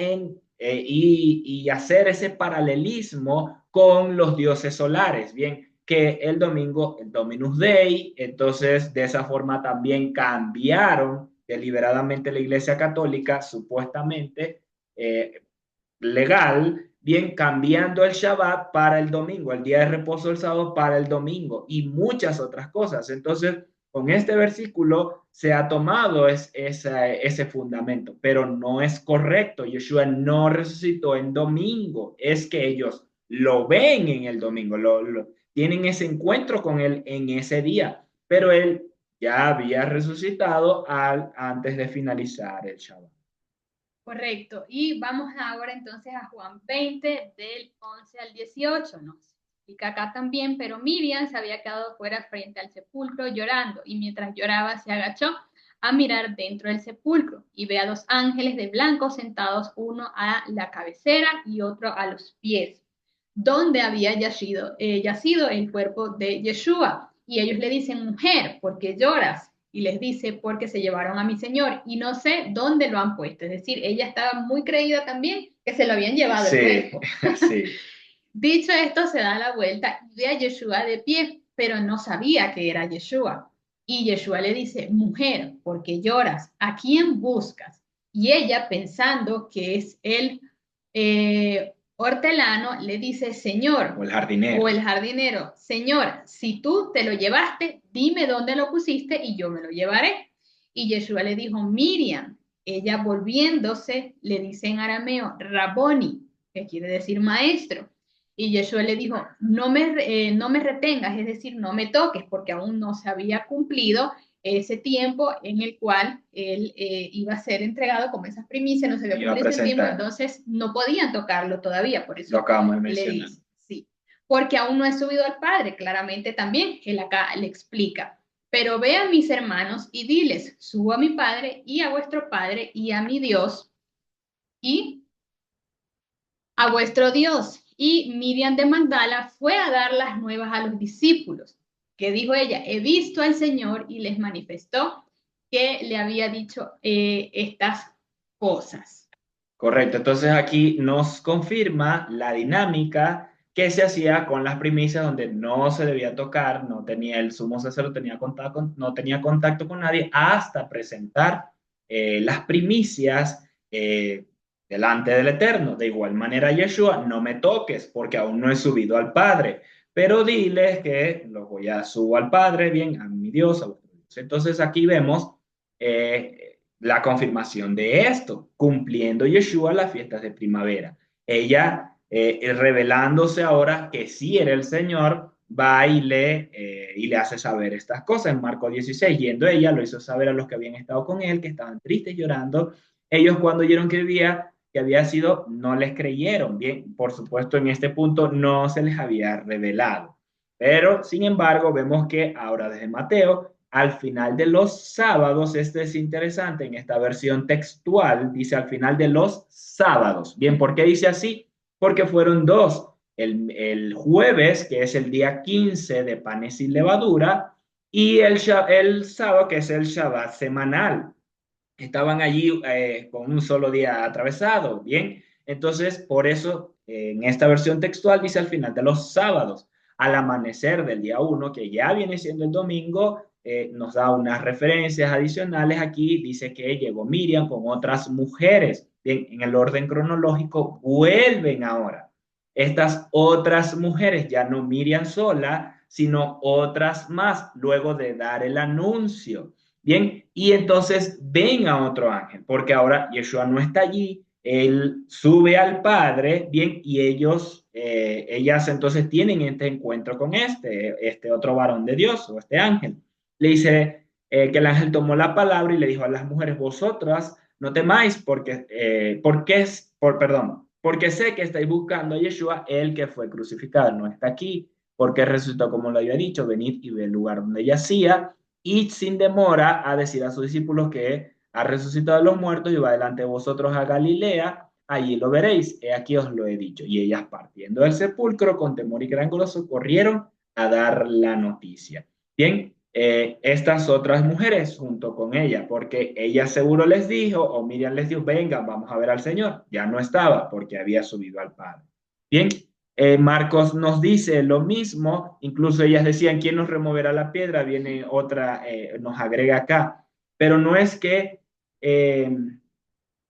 y hacer ese paralelismo con los dioses solares. Bien, que el domingo, el Dominus Dei, entonces de esa forma también cambiaron deliberadamente la Iglesia Católica, supuestamente eh, legal, bien cambiando el Shabbat para el domingo, el día de reposo del sábado para el domingo y muchas otras cosas. Entonces, con este versículo se ha tomado ese fundamento, pero no es correcto. Yeshua no resucitó en domingo, es que ellos lo ven en el domingo, tienen ese encuentro con él en ese día, pero él ya había resucitado antes de finalizar el Shabbat. Correcto. Y vamos ahora entonces a Juan 20, del 11 al 18. Nos explica acá también, pero Miriam se había quedado fuera frente al sepulcro llorando, y mientras lloraba se agachó a mirar dentro del sepulcro y ve a dos ángeles de blanco sentados, uno a la cabecera y otro a los pies, donde había yacido el cuerpo de Yeshua. Y ellos le dicen: mujer, ¿por qué lloras? Y les dice: porque se llevaron a mi señor y no sé dónde lo han puesto. Es decir, ella estaba muy creída también que se lo habían llevado el Sí, cuerpo. sí. Dicho esto, se da la vuelta y ve a Yeshua de pie, pero no sabía que era Yeshua. Y Yeshua le dice: mujer, ¿por qué lloras? ¿A quién buscas? Y ella, pensando que es el hortelano, le dice: señor, O el o jardinero. el jardinero, señor, si tú te lo llevaste, dime dónde lo pusiste y yo me lo llevaré. Y Yeshua le dijo: Miriam. Ella, volviéndose, le dice en arameo: Raboni, que quiere decir maestro. Y Yeshua le dijo: no me retengas, es decir, no me toques, porque aún no se había cumplido ese tiempo en el cual él iba a ser entregado como esas primicias, no se había Iba a cumplido ese tiempo, presentar. entonces no podían tocarlo todavía, por Lo eso acabamos de le mencionar. dice, sí, porque aún no he subido al Padre, claramente también, él acá le explica. Pero ve a mis hermanos y diles: subo a mi Padre y a vuestro Padre y a mi Dios y a vuestro Dios. Y Miriam de Magdala fue a dar las nuevas a los discípulos, que dijo ella: he visto al Señor, y les manifestó que le había dicho estas cosas. Correcto. Entonces aquí nos confirma la dinámica que se hacía con las primicias donde no se debía tocar, no tenía el sumo sacerdote, no tenía contacto con nadie hasta presentar las primicias delante del Eterno. De igual manera, Yeshua: no me toques porque aún no he subido al Padre, pero diles que los voy a subo al Padre, bien, a mi Dios, a vuestro Dios. Entonces aquí vemos la confirmación de esto, cumpliendo Yeshua las fiestas de primavera. Ella, revelándose ahora que sí era el Señor, va y le hace saber estas cosas en Marcos 16. Yendo ella, lo hizo saber a los que habían estado con él, que estaban tristes, llorando. Ellos, cuando oyeron que había sido, no les creyeron. Bien, por supuesto, en este punto no se les había revelado. Pero, sin embargo, vemos que ahora desde Mateo, al final de los sábados, este es interesante, en esta versión textual dice al final de los sábados. Bien, ¿por qué dice así? Porque fueron dos. El jueves, que es el día 15 de panes sin levadura, y el sábado, que es el Shabbat semanal. Estaban allí con un solo día atravesado. Bien, entonces por eso en esta versión textual dice al final de los sábados, al amanecer del día uno, que ya viene siendo el domingo. Nos da unas referencias adicionales aquí. Dice que llegó Miriam con otras mujeres. Bien, en el orden cronológico vuelven ahora estas otras mujeres, ya no Miriam sola, sino otras más, luego de dar el anuncio. Bien, y entonces ven a otro ángel, porque ahora Yeshua no está allí, él sube al padre, bien, y ellas entonces tienen este encuentro con este otro varón de Dios o este ángel. Le dice que el ángel tomó la palabra y le dijo a las mujeres, vosotras no temáis perdón, porque sé que estáis buscando a Yeshua, el que fue crucificado, no está aquí, porque resucitó como lo había dicho, venid y ve el lugar donde yacía, y sin demora a decir a sus discípulos que ha resucitado a los muertos y va delante de vosotros a Galilea, allí lo veréis, he aquí os lo he dicho. Y ellas partiendo del sepulcro con temor y gran gozo corrieron a dar la noticia. Bien, estas otras mujeres junto con ella, porque ella seguro les dijo, o Miriam les dijo, vengan, vamos a ver al Señor. Ya no estaba porque había subido al Padre. Bien, Marcos nos dice lo mismo, incluso ellas decían, ¿quién nos removerá la piedra? Viene otra, nos agrega acá, pero no es que eh,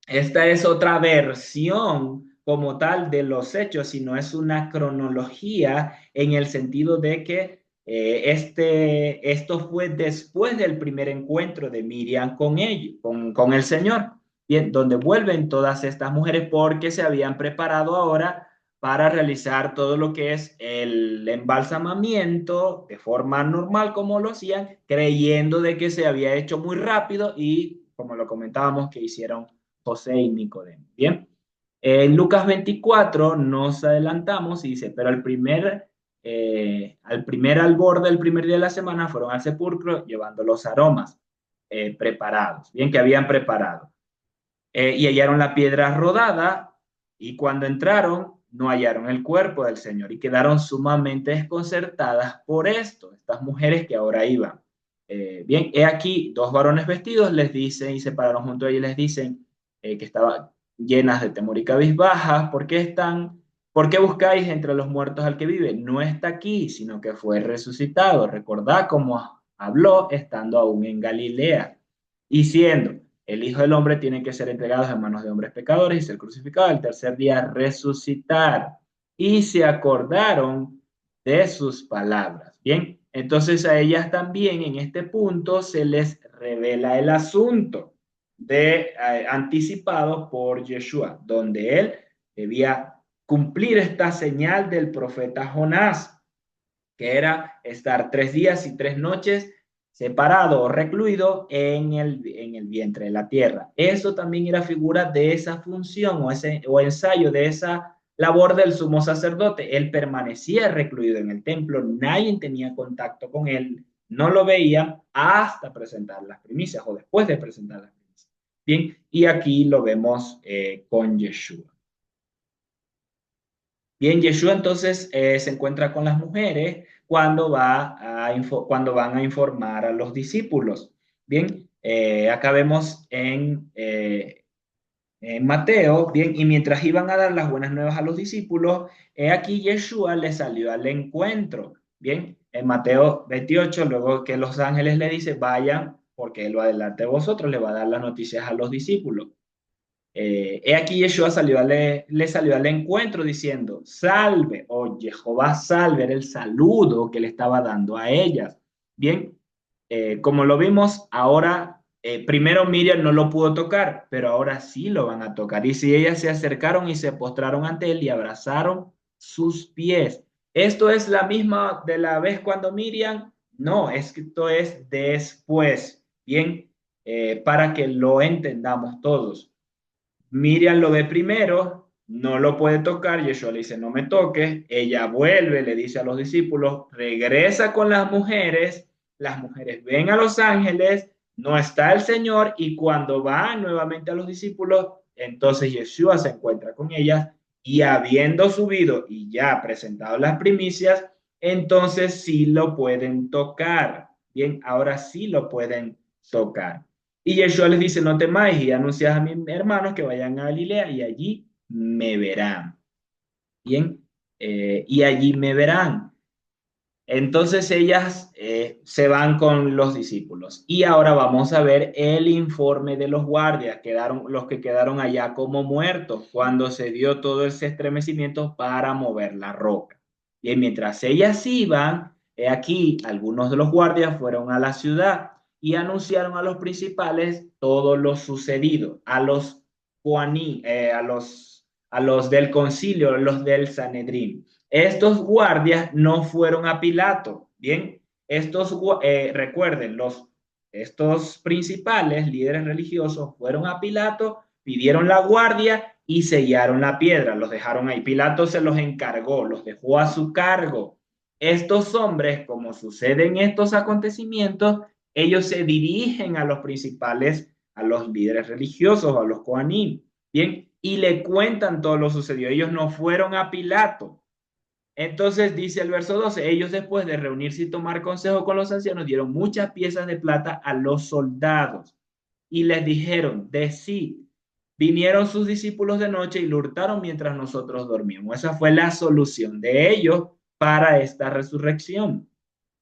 esta es otra versión como tal de los hechos, sino es una cronología en el sentido de que esto fue después del primer encuentro de Miriam con ellos, con el Señor, bien, donde vuelven todas estas mujeres porque se habían preparado ahora para realizar todo lo que es el embalsamamiento de forma normal como lo hacían, creyendo de que se había hecho muy rápido y como lo comentábamos que hicieron José y Nicodemo. Bien, en Lucas 24 nos adelantamos y dice, pero al primer albor del primer día de la semana fueron al sepulcro llevando los aromas preparados, bien que habían preparado. Y hallaron la piedra rodada y cuando entraron no hallaron el cuerpo del Señor y quedaron sumamente desconcertadas por esto, estas mujeres que ahora iban. Bien, he aquí dos varones vestidos les dicen y se pararon junto a ellos y les dicen que estaban llenas de temor y cabizbajas, ¿por qué buscáis entre los muertos al que vive? No está aquí, sino que fue resucitado. Recordad cómo habló estando aún en Galilea, y siendo el Hijo del Hombre tiene que ser entregado en manos de hombres pecadores y ser crucificado, el tercer día resucitar. Y se acordaron de sus palabras. Bien, entonces a ellas también en este punto se les revela el asunto anticipado por Yeshua, donde él debía cumplir esta señal del profeta Jonás, que era estar 3 días y 3 noches separado o recluido en el vientre de la tierra. Eso también era figura de esa función o ensayo de esa labor del sumo sacerdote. Él permanecía recluido en el templo, nadie tenía contacto con él, no lo veía hasta presentar las primicias o después de presentar las primicias. Bien, y aquí lo vemos con Yeshua. Bien, Yeshua entonces se encuentra con las mujeres cuando van a informar a los discípulos. Bien, acá vemos en Mateo, bien, y mientras iban a dar las buenas nuevas a los discípulos, aquí Yeshua le salió al encuentro. Bien, en Mateo 28, luego que los ángeles le dicen, vayan, porque él va delante de vosotros, le va a dar las noticias a los discípulos. He aquí Yeshua le salió al encuentro diciendo, salve, o Jehová salve, era el saludo que le estaba dando a ellas. Bien, como lo vimos, ahora, primero Miriam no lo pudo tocar, pero ahora sí lo van a tocar. Y si ellas se acercaron y se postraron ante él y abrazaron sus pies. ¿Esto es la misma de la vez cuando Miriam? No, esto es después. Bien, para que lo entendamos todos. Miriam lo ve primero, no lo puede tocar, Yeshua le dice, no me toques, ella vuelve, le dice a los discípulos, regresa con las mujeres ven a los ángeles, no está el Señor, y cuando van nuevamente a los discípulos, entonces Yeshua se encuentra con ellas, y habiendo subido y ya presentado las primicias, entonces sí lo pueden tocar. Bien, ahora sí lo pueden tocar. Y Yeshua les dice, no temáis y anunciad a mis hermanos que vayan a Galilea y allí me verán. Bien, y allí me verán. Entonces ellas se van con los discípulos. Y ahora vamos a ver el informe de los guardias, los que quedaron allá como muertos cuando se dio todo ese estremecimiento para mover la roca. Bien, mientras ellas iban, aquí algunos de los guardias fueron a la ciudad y anunciaron a los principales todo lo sucedido, Koaní, a los del concilio, los del Sanedrín. Estos guardias no fueron a Pilato, ¿bien? Recuerden, estos principales líderes religiosos fueron a Pilato, pidieron la guardia y sellaron la piedra, los dejaron ahí. Pilato se los encargó, los dejó a su cargo. Estos hombres, como sucede en estos acontecimientos, ellos se dirigen a los principales, a los líderes religiosos, a los Kohanim, ¿bien? Y le cuentan todo lo sucedido. Ellos no fueron a Pilato. Entonces dice el verso 12, ellos después de reunirse y tomar consejo con los ancianos, dieron muchas piezas de plata a los soldados y les dijeron, decid, vinieron sus discípulos de noche y lo hurtaron mientras nosotros dormíamos. Esa fue la solución de ellos para esta resurrección.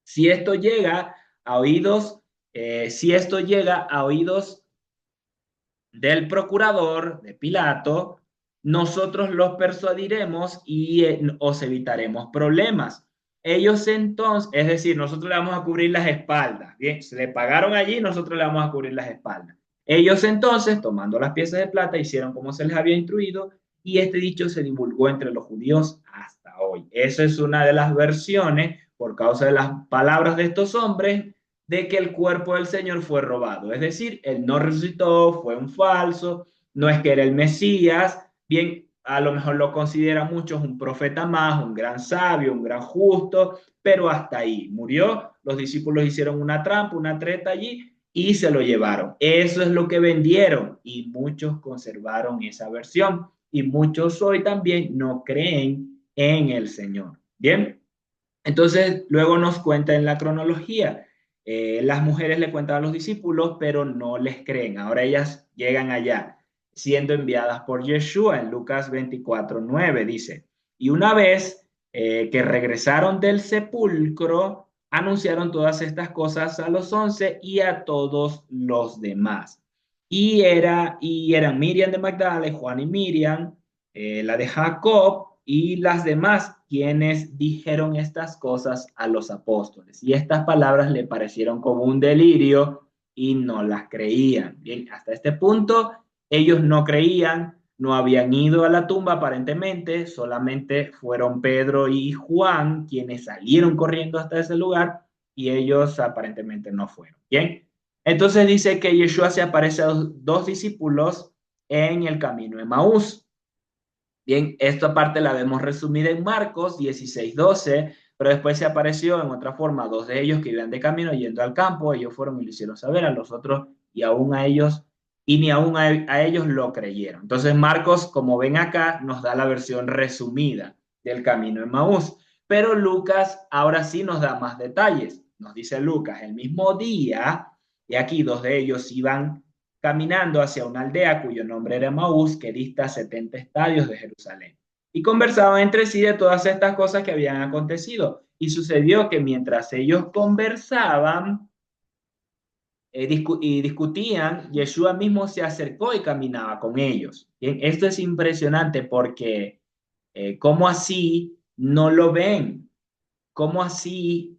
Si esto llega a oídos, si esto llega a oídos del procurador, de Pilato, nosotros los persuadiremos y os evitaremos problemas. Ellos entonces, es decir, nosotros le vamos a cubrir las espaldas. Bien, se le pagaron allí, nosotros le vamos a cubrir las espaldas. Ellos entonces, tomando las piezas de plata, hicieron como se les había instruido y este dicho se divulgó entre los judíos hasta hoy. Esa es una de las versiones, por causa de las palabras de estos hombres, de que el cuerpo del Señor fue robado. Es decir, él no resucitó, fue un falso, no es que era el Mesías, bien, a lo mejor lo consideran muchos un profeta más, un gran sabio, un gran justo, pero hasta ahí murió. Los discípulos hicieron una trampa, una treta allí y se lo llevaron. Eso es lo que vendieron y muchos conservaron esa versión y muchos hoy también no creen en el Señor. Bien, entonces luego nos cuenta en la cronología. Las mujeres le cuentan a los discípulos, pero no les creen. Ahora ellas llegan allá, siendo enviadas por Yeshua. En Lucas 24:9 dice, y una vez que regresaron del sepulcro, anunciaron todas estas cosas a los 11 y a todos los demás. Y eran Miriam de Magdala, y Juan y Miriam, la de Jacob, y las demás quienes dijeron estas cosas a los apóstoles. Y estas palabras le parecieron como un delirio y no las creían. Bien, hasta este punto ellos no creían, no habían ido a la tumba aparentemente, solamente fueron Pedro y Juan quienes salieron corriendo hasta ese lugar y ellos aparentemente no fueron. Bien, entonces dice que Yeshua se aparece a dos discípulos en el camino de Maús. Bien, esta parte la vemos resumida en Marcos 16:12, pero después se apareció en otra forma dos de ellos que iban de camino yendo al campo, ellos fueron y lo hicieron saber a los otros y aún a ellos, y ni aún a ellos lo creyeron. Entonces Marcos, como ven acá, nos da la versión resumida del camino en Maús, pero Lucas ahora sí nos da más detalles. Nos dice Lucas, el mismo día, y aquí dos de ellos iban caminando hacia una aldea cuyo nombre era Maús, que dista 70 estadios de Jerusalén. Y conversaban entre sí de todas estas cosas que habían acontecido. Y sucedió que mientras ellos conversaban y discutían, Yeshua mismo se acercó y caminaba con ellos. Bien, esto es impresionante porque ¿cómo así no lo ven? ¿Cómo así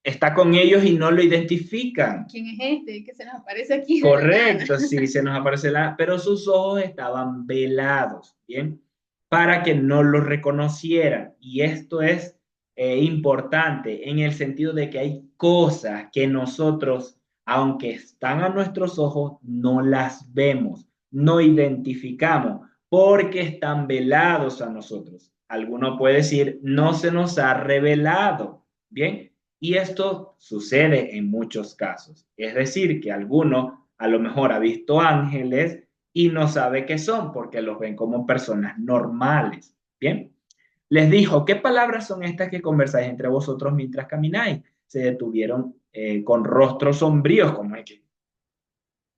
está con ellos y no lo identifican? ¿Quién es este que se nos aparece aquí de la Correcto, nada? sí, se nos aparece pero sus ojos estaban velados, ¿bien? Para que no lo reconocieran. Y esto es importante en el sentido de que hay cosas que nosotros, aunque están a nuestros ojos, no las vemos, no identificamos, porque están velados a nosotros. Alguno puede decir, no se nos ha revelado, ¿bien? Y esto sucede en muchos casos. Es decir, que alguno a lo mejor ha visto ángeles y no sabe qué son porque los ven como personas normales. Bien, les dijo, ¿qué palabras son estas que conversáis entre vosotros mientras camináis? Se detuvieron con rostros sombríos, como es que.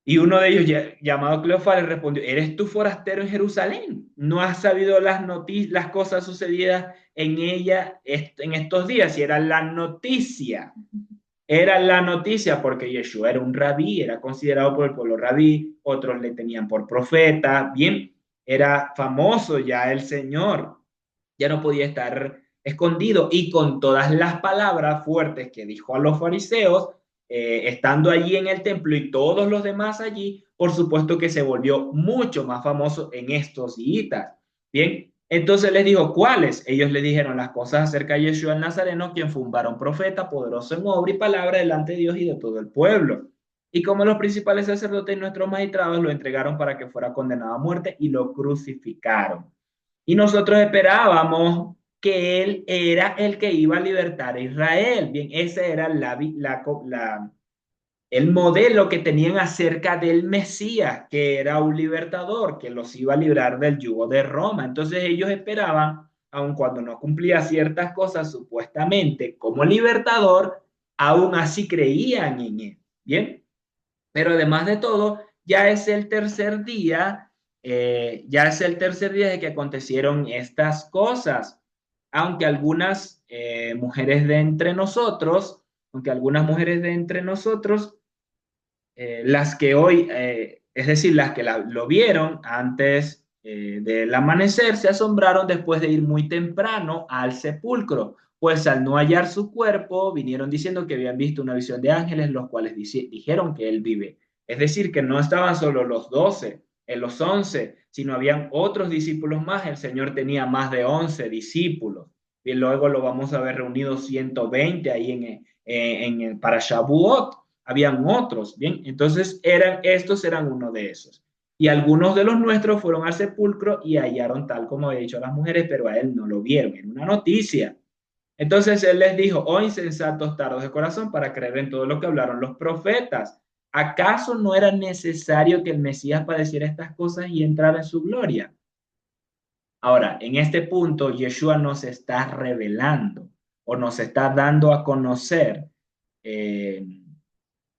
Y uno de ellos, llamado Cleofás, le respondió, ¿eres tú forastero en Jerusalén? ¿No has sabido las cosas sucedidas en ella en estos días? Y era la noticia porque Yeshua era un rabí, era considerado por el pueblo rabí, otros le tenían por profeta, bien, era famoso ya el Señor, ya no podía estar escondido y con todas las palabras fuertes que dijo a los fariseos, estando allí en el templo y todos los demás allí, por supuesto que se volvió mucho más famoso en estos días. Bien, entonces les dijo, ¿cuáles? Ellos le dijeron las cosas acerca de Yeshua el Nazareno, quien fue un varón profeta, poderoso en obra y palabra delante de Dios y de todo el pueblo. Y como los principales sacerdotes y nuestros magistrados lo entregaron para que fuera condenado a muerte y lo crucificaron. Y nosotros esperábamos que él era el que iba a libertar a Israel. Bien, ese era el modelo que tenían acerca del Mesías, que era un libertador, que los iba a librar del yugo de Roma. Entonces ellos esperaban, aun cuando no cumplía ciertas cosas supuestamente como libertador, aún así creían en él. Bien, pero además de todo, ya es el tercer día de que acontecieron estas cosas, aunque algunas mujeres de entre nosotros, aunque algunas mujeres de entre nosotros las que hoy, es decir, las que lo vieron antes del amanecer, se asombraron después de ir muy temprano al sepulcro, pues al no hallar su cuerpo, vinieron diciendo que habían visto una visión de ángeles, los cuales dijeron que él vive. Es decir, que no estaban solo los 12, en los 11, sino habían otros discípulos más. El Señor tenía más de 11 discípulos. Y luego lo vamos a ver reunidos 120 ahí para Shavuot. Habían otros, bien, entonces estos eran uno de esos. Y algunos de los nuestros fueron al sepulcro y hallaron tal como he dicho a las mujeres, pero a él no lo vieron, en una noticia. Entonces él les dijo, oh insensatos tardos de corazón para creer en todo lo que hablaron los profetas. ¿Acaso no era necesario que el Mesías padeciera estas cosas y entrara en su gloria? Ahora, en este punto, Yeshua nos está revelando o nos está dando a conocer eh,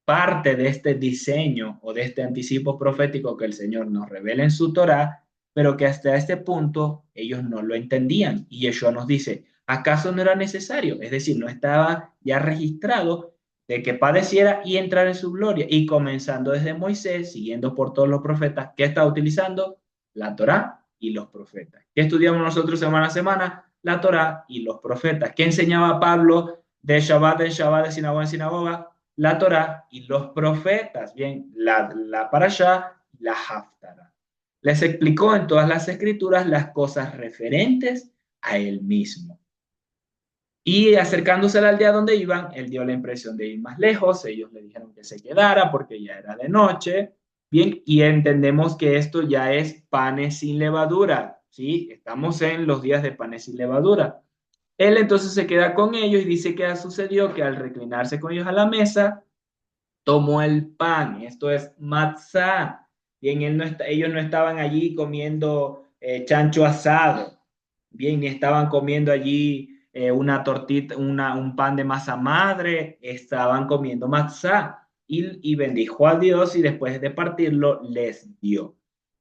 parte de este diseño o de este anticipo profético que el Señor nos revela en su Torá, pero que hasta este punto ellos no lo entendían. Y Yeshua nos dice, ¿acaso no era necesario? Es decir, no estaba ya registrado de que padeciera y entrar en su gloria. Y comenzando desde Moisés, siguiendo por todos los profetas, ¿qué está utilizando? La Torá y los profetas. ¿Qué estudiamos nosotros semana a semana? La Torá y los profetas. ¿Qué enseñaba Pablo de Shabbat en Shabbat, de sinagoga en sinagoga? La Torá y los profetas, bien, la Parashá y la Haftará. Les explicó en todas las escrituras las cosas referentes a él mismo. Y acercándose al aldea donde iban, él dio la impresión de ir más lejos, ellos le dijeron que se quedara porque ya era de noche, bien, y entendemos que esto ya es panes sin levadura, ¿sí? Estamos en los días de panes sin levadura. Él entonces se queda con ellos y dice que sucedió que al reclinarse con ellos a la mesa, tomó el pan, esto es matzá. Bien, ellos no estaban allí comiendo chancho asado, bien, ni estaban comiendo allí una tortita, un pan de masa madre, estaban comiendo matzá y bendijo a Dios y después de partirlo les dio.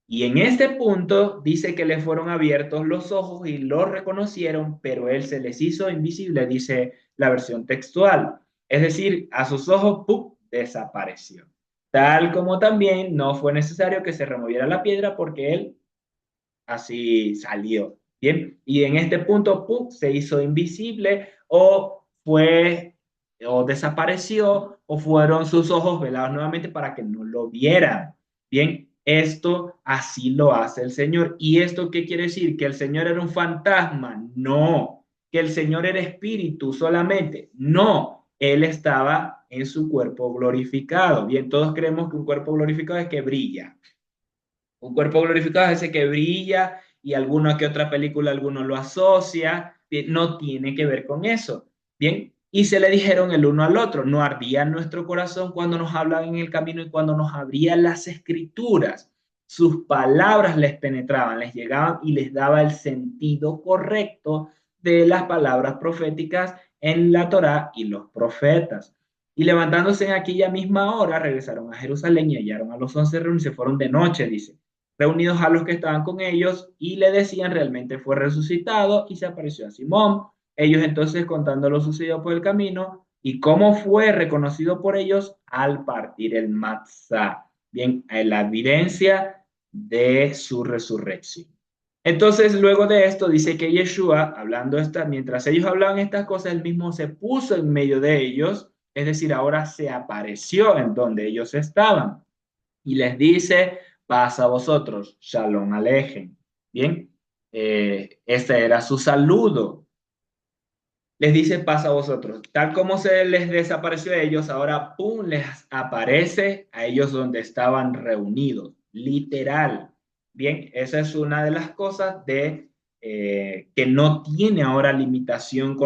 Y en este punto dice que le fueron abiertos los ojos y lo reconocieron, pero él se les hizo invisible, dice la versión textual. Es decir, a sus ojos, ¡pum!, desapareció. Tal como también no fue necesario que se removiera la piedra porque él así salió. Bien, y en este punto, ¡pum!, se hizo invisible o desapareció o fueron sus ojos velados nuevamente para que no lo vieran. Bien, esto así lo hace el Señor. ¿Y esto qué quiere decir? ¿Que el Señor era un fantasma? No. ¿Que el Señor era espíritu solamente? No. Él estaba en su cuerpo glorificado. Bien, todos creemos que un cuerpo glorificado es que brilla. Un cuerpo glorificado es ese que brilla y alguna que otra película alguno lo asocia. Bien, no tiene que ver con eso. Bien, y se le dijeron el uno al otro, no ardía nuestro corazón cuando nos hablaban en el camino y cuando nos abrían las escrituras. Sus palabras les penetraban, les llegaban y les daba el sentido correcto de las palabras proféticas en la Torá y los profetas. Y levantándose en aquella misma hora, regresaron a Jerusalén y hallaron a los 11 reunidos y se fueron de noche, dice, reunidos a los que estaban con ellos y le decían realmente fue resucitado y se apareció a Simón. Ellos entonces contando lo sucedido por el camino y cómo fue reconocido por ellos al partir el matzá. Bien, la evidencia de su resurrección. Entonces, luego de esto, dice que Yeshua, hablando mientras ellos hablaban estas cosas, él mismo se puso en medio de ellos Es decir, ahora se apareció en donde ellos estaban y les dice, paz a vosotros, shalom alejen. Bien, este era su saludo. Les dice, paz a vosotros. Tal como se les desapareció a ellos, ahora, pum, les aparece a ellos donde estaban reunidos, literal. Bien, esa es una de las cosas que no tiene ahora limitación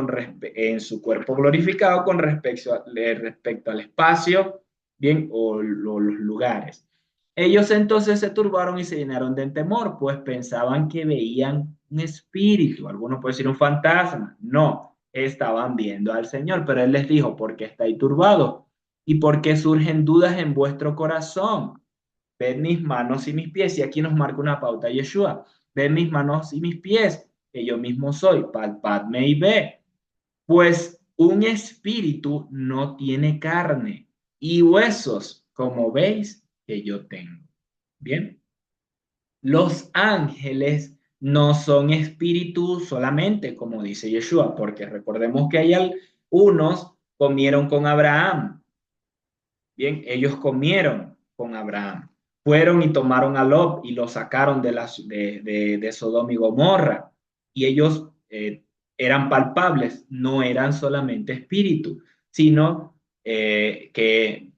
en su cuerpo glorificado con respecto al espacio, bien, o los lugares. Ellos entonces se turbaron y se llenaron de temor, pues pensaban que veían un espíritu, algunos pueden decir un fantasma. No, estaban viendo al Señor, pero Él les dijo, ¿por qué estáis turbados? ¿Y por qué surgen dudas en vuestro corazón? Ved mis manos y mis pies, y aquí nos marca una pauta Yeshua. Ved mis manos y mis pies, que yo mismo soy, palpadme y ve. Pues un espíritu no tiene carne y huesos, como veis que yo tengo. Bien, los ángeles no son espíritus solamente, como dice Yeshua, porque recordemos que hay unos comieron con Abraham. Bien, ellos comieron con Abraham. Fueron y tomaron a Lot y lo sacaron de Sodoma y Gomorra. Y ellos eran palpables, no eran solamente espíritu, sino que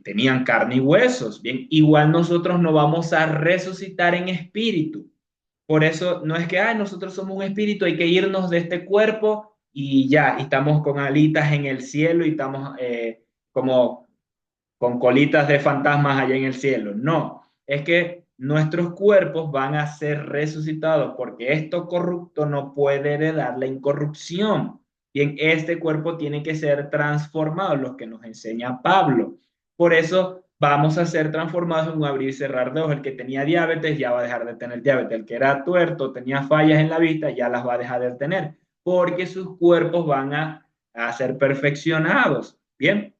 tenían carne y huesos. Bien, igual nosotros no vamos a resucitar en espíritu. Por eso no es que nosotros somos un espíritu, hay que irnos de este cuerpo y ya, y estamos con alitas en el cielo y estamos como con colitas de fantasmas allá en el cielo. No, es que nuestros cuerpos van a ser resucitados porque esto corrupto no puede heredar la incorrupción. Bien, este cuerpo tiene que ser transformado, lo que nos enseña Pablo. Por eso vamos a ser transformados en un abrir y cerrar de ojos. El que tenía diabetes ya va a dejar de tener diabetes. El que era tuerto, tenía fallas en la vista, ya las va a dejar de tener, porque sus cuerpos van a ser perfeccionados. Bien,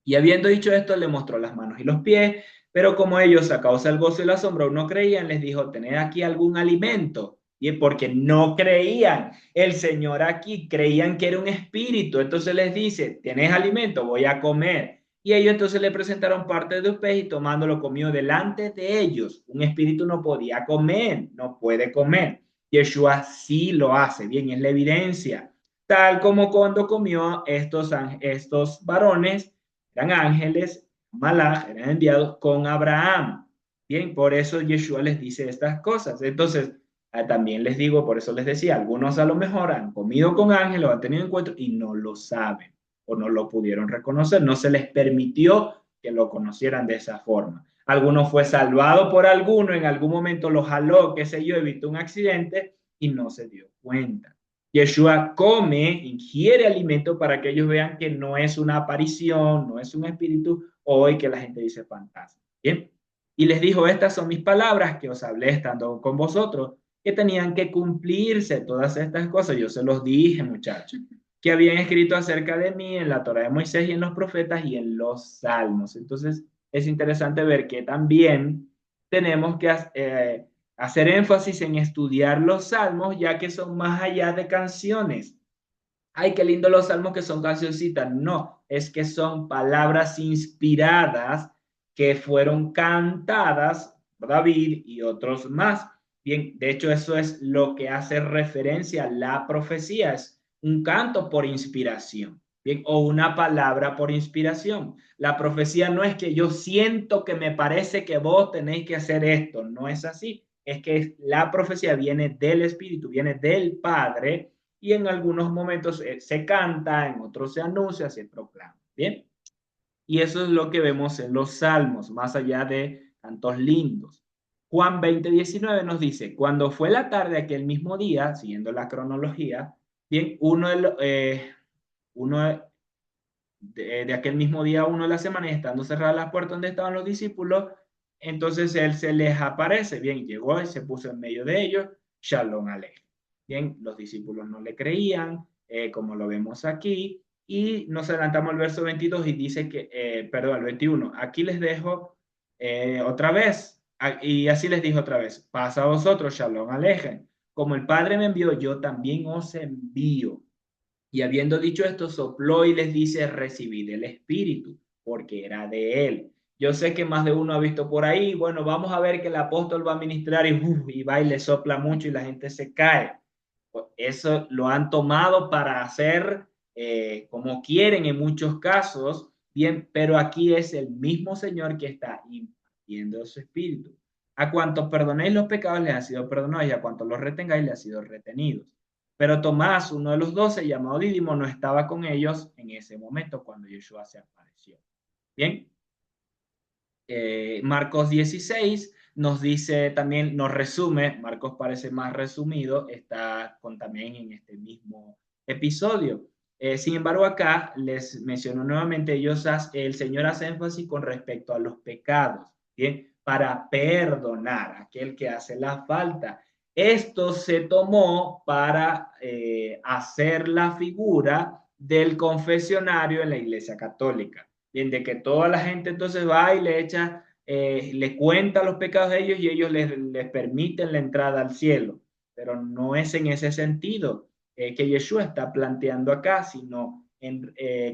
y habiendo dicho esto, le mostró las manos y los pies, pero como ellos, a causa del gozo y la asombro, no creían, les dijo, ¿tened aquí algún alimento? Y es porque no creían. El Señor aquí creían que era un espíritu. Entonces les dice, ¿tenés alimento? Voy a comer. Y ellos entonces le presentaron parte de un pez y tomándolo comió delante de ellos. Un espíritu no podía comer, no puede comer. Yeshua sí lo hace. Bien, es la evidencia. Tal como cuando comió estos varones eran ángeles, malaj, eran enviados con Abraham. Bien, por eso Yeshua les dice estas cosas. Entonces, también les digo, por eso les decía, algunos a lo mejor han comido con ángeles o han tenido encuentros y no lo saben o no lo pudieron reconocer, no se les permitió que lo conocieran de esa forma. Alguno fue salvado por alguno, en algún momento lo jaló, qué sé yo, evitó un accidente y no se dio cuenta. Yeshua come, ingiere alimento para que ellos vean que no es una aparición, no es un espíritu, hoy que la gente dice fantasma. Bien. Y les dijo, estas son mis palabras que os hablé estando con vosotros, que tenían que cumplirse todas estas cosas. Yo se los dije, muchachos, que habían escrito acerca de mí en la Torah de Moisés y en los profetas y en los salmos. Entonces, es interesante ver que también tenemos que hacer énfasis en estudiar los salmos, ya que son más allá de canciones. Ay, qué lindo los salmos que son cancioncitas. No, es que son palabras inspiradas que fueron cantadas por David y otros más. Bien, de hecho, eso es lo que hace referencia a la profecía. Es un canto por inspiración, bien, o una palabra por inspiración. La profecía no es que yo siento que me parece que vos tenéis que hacer esto. No es así. Es que la profecía viene del Espíritu, viene del Padre y en algunos momentos se canta, en otros se anuncia, se proclama. Bien, y eso es lo que vemos en los salmos, más allá de tantos lindos. Juan 20:19 nos dice, cuando fue la tarde aquel mismo día, siguiendo la cronología, bien, uno de aquel mismo día, uno de la semana, y estando cerradas las puertas donde estaban los discípulos, entonces él se les aparece, bien, llegó y se puso en medio de ellos, Shalom Aleichem. Bien, los discípulos no le creían, como lo vemos aquí, y nos adelantamos al verso 22 y dice que, perdón, el 21, aquí les dejo otra vez, y así les dijo otra vez, pasa a vosotros, Shalom Aleichem, como el Padre me envió, yo también os envío. Y habiendo dicho esto, sopló y les dice, recibid el Espíritu, porque era de él. Yo sé que más de uno ha visto por ahí, bueno, vamos a ver que el apóstol va a ministrar y va y le sopla mucho y la gente se cae. Pues eso lo han tomado para hacer como quieren en muchos casos, bien, pero aquí es el mismo Señor que está impartiendo su Espíritu. A cuantos perdonéis los pecados les han sido perdonados y a cuantos los retengáis les han sido retenidos. Pero Tomás, uno de los 12, llamado Dídimo, no estaba con ellos en ese momento cuando Yeshua se apareció. Bien, Marcos 16 nos dice también, nos resume, Marcos parece más resumido, está con, también en este mismo episodio. Sin embargo, acá les menciono nuevamente, el Señor hace énfasis con respecto a los pecados, ¿bien? Para perdonar a aquel que hace la falta. Esto se tomó para hacer la figura del confesionario en la Iglesia Católica. Bien, de que toda la gente entonces va y le echa, le cuenta los pecados de ellos y ellos les permiten la entrada al cielo. Pero no es en ese sentido que Yeshua está planteando acá, sino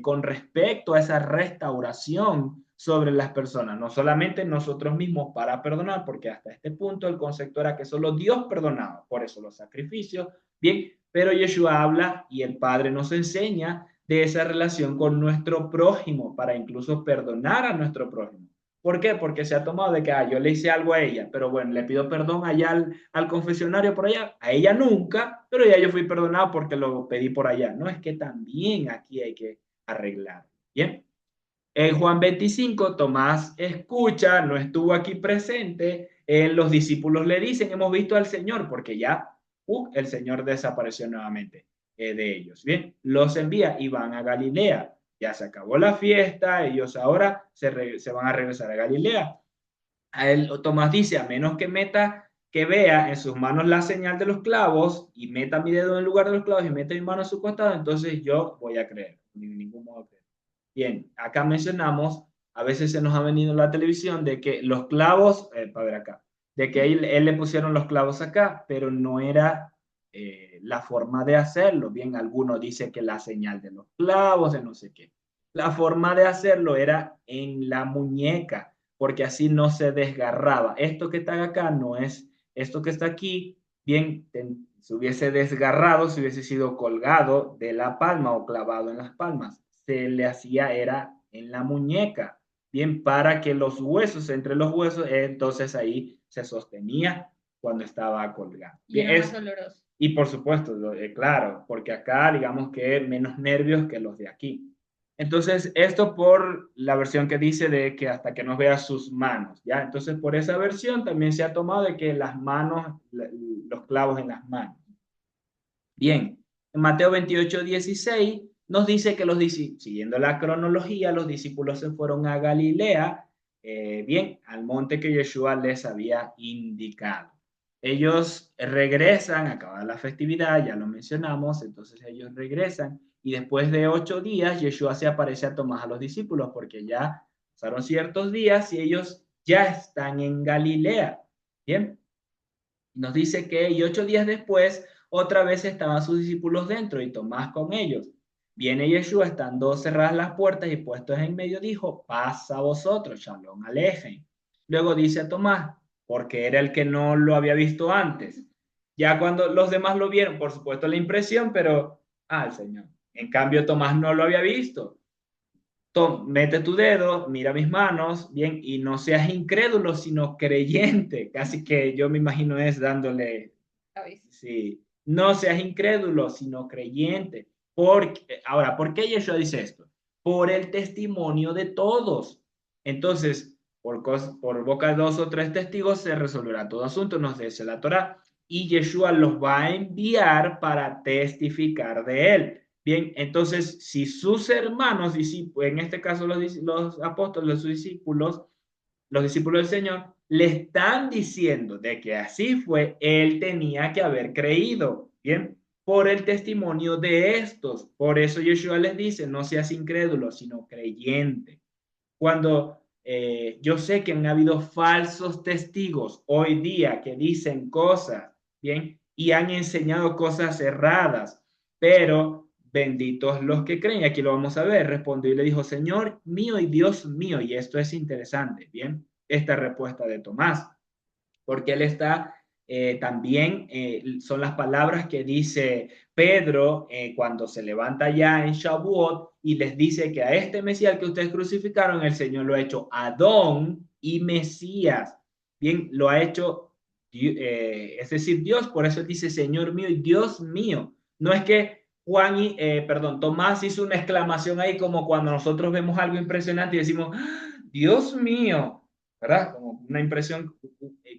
con respecto a esa restauración sobre las personas, no solamente nosotros mismos para perdonar, porque hasta este punto el concepto era que solo Dios perdonaba, por eso los sacrificios, bien, pero Yeshua habla y el Padre nos enseña de esa relación con nuestro prójimo, para incluso perdonar a nuestro prójimo. ¿Por qué? Porque se ha tomado de que yo le hice algo a ella, pero bueno, le pido perdón allá al confesionario por allá, a ella nunca, pero ya yo fui perdonado porque lo pedí por allá. No, es que también aquí hay que arreglar. Bien. En Juan 25, Tomás escucha, no estuvo aquí presente, los discípulos le dicen, hemos visto al Señor, porque ya el Señor desapareció nuevamente de ellos. Bien, los envía y van a Galilea. Ya se acabó la fiesta, ellos ahora se van a regresar a Galilea. A él, Tomás dice, a menos que meta, que vea en sus manos la señal de los clavos y meta mi dedo en el lugar de los clavos y meta mi mano a su costado, entonces yo voy a creer, ni de ningún modo creer. Bien, acá mencionamos, a veces se nos ha venido en la televisión de que los clavos, para ver acá, de que él le pusieron los clavos acá, pero no era la forma de hacerlo. Bien, alguno dice que la señal de los clavos, de no sé qué. La forma de hacerlo era en la muñeca, porque así no se desgarraba. Esto que está acá no es, esto que está aquí, bien, se hubiese desgarrado, se hubiese sido colgado de la palma o clavado en las palmas. Se le hacía era en la muñeca, bien, para que los huesos, entre los huesos, entonces ahí se sostenía cuando estaba colgado. Y Bien, era más doloroso. y por supuesto, claro, porque acá digamos que menos nervios que los de aquí. Entonces, esto por la versión que dice de que hasta que no vea sus manos, ¿ya? Entonces, por esa versión también se ha tomado de que las manos, los clavos en las manos. Bien, en Mateo 28:16 nos dice que siguiendo la cronología, los discípulos se fueron a Galilea, bien, al monte que Yeshua les había indicado. Ellos regresan, acaba la festividad, ya lo mencionamos, entonces ellos regresan y después de 8 días Yeshua se aparece a Tomás a los discípulos porque ya pasaron ciertos días y ellos ya están en Galilea. Bien, nos dice que y 8 días después otra vez estaban sus discípulos dentro y Tomás con ellos. Viene Yeshua, estando cerradas las puertas y puestos en medio, dijo, paz a vosotros, shalom alejen. Luego dice a Tomás, porque era el que no lo había visto antes. Ya cuando los demás lo vieron, por supuesto la impresión, pero, el Señor. En cambio, Tomás no lo había visto. Mete tu dedo, mira mis manos, bien, y no seas incrédulo, sino creyente. Casi que yo me imagino es dándole, sí, no seas incrédulo, sino creyente. Ahora, ¿por qué Yeshua dice esto? Por el testimonio de todos. Entonces, por boca de 2 o 3 testigos se resolverá todo asunto, nos dice la Torá, y Yeshua los va a enviar para testificar de él. Bien, entonces, si sus hermanos, en este caso los apóstoles, sus discípulos, los discípulos del Señor, le están diciendo de que así fue, él tenía que haber creído, bien, por el testimonio de estos. Por eso Yeshua les dice, no seas incrédulo, sino creyente. Cuando yo sé que han habido falsos testigos hoy día que dicen cosas, bien, y han enseñado cosas erradas, pero benditos los que creen. Y aquí lo vamos a ver. Respondió y le dijo, Señor mío y Dios mío. Y esto es interesante, ¿bien? Esta respuesta de Tomás, porque él está también, son las palabras que dice Pedro cuando se levanta ya en Shavuot y les dice que a este Mesías que ustedes crucificaron, el Señor lo ha hecho Adón y Mesías. Bien, lo ha hecho, es decir, Dios, por eso él dice Señor mío y Dios mío. No es que perdón, Tomás hizo una exclamación ahí como cuando nosotros vemos algo impresionante y decimos, ¡Ah, Dios mío! ¿Verdad? Como una impresión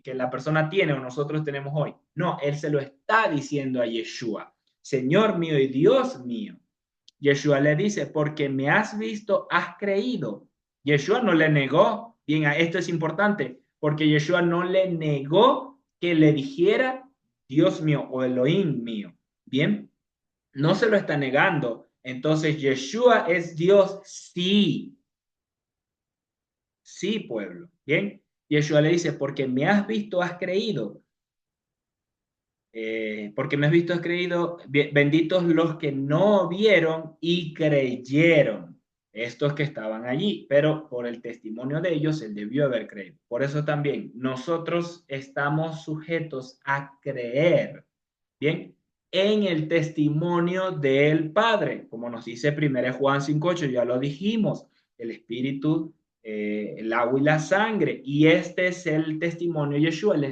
que la persona tiene o nosotros tenemos hoy. No, él se lo está diciendo a Yeshua, Señor mío y Dios mío. Yeshua le dice, porque me has visto, has creído. Yeshua no le negó, bien, esto es importante, porque Yeshua no le negó que le dijera Dios mío o Elohim mío. Bien, no se lo está negando. Entonces, Yeshua es Dios, sí, sí, pueblo. Bien, Yeshua le dice, porque me has visto, has creído. Porque me has visto, has creído. Benditos los que no vieron y creyeron. Estos que estaban allí, pero por el testimonio de ellos, él debió haber creído. Por eso también nosotros estamos sujetos a creer, ¿bien? En el testimonio del Padre, como nos dice 1 Juan 5:8, ya lo dijimos, el Espíritu, el agua y la sangre. Y este es el testimonio de Yeshua, el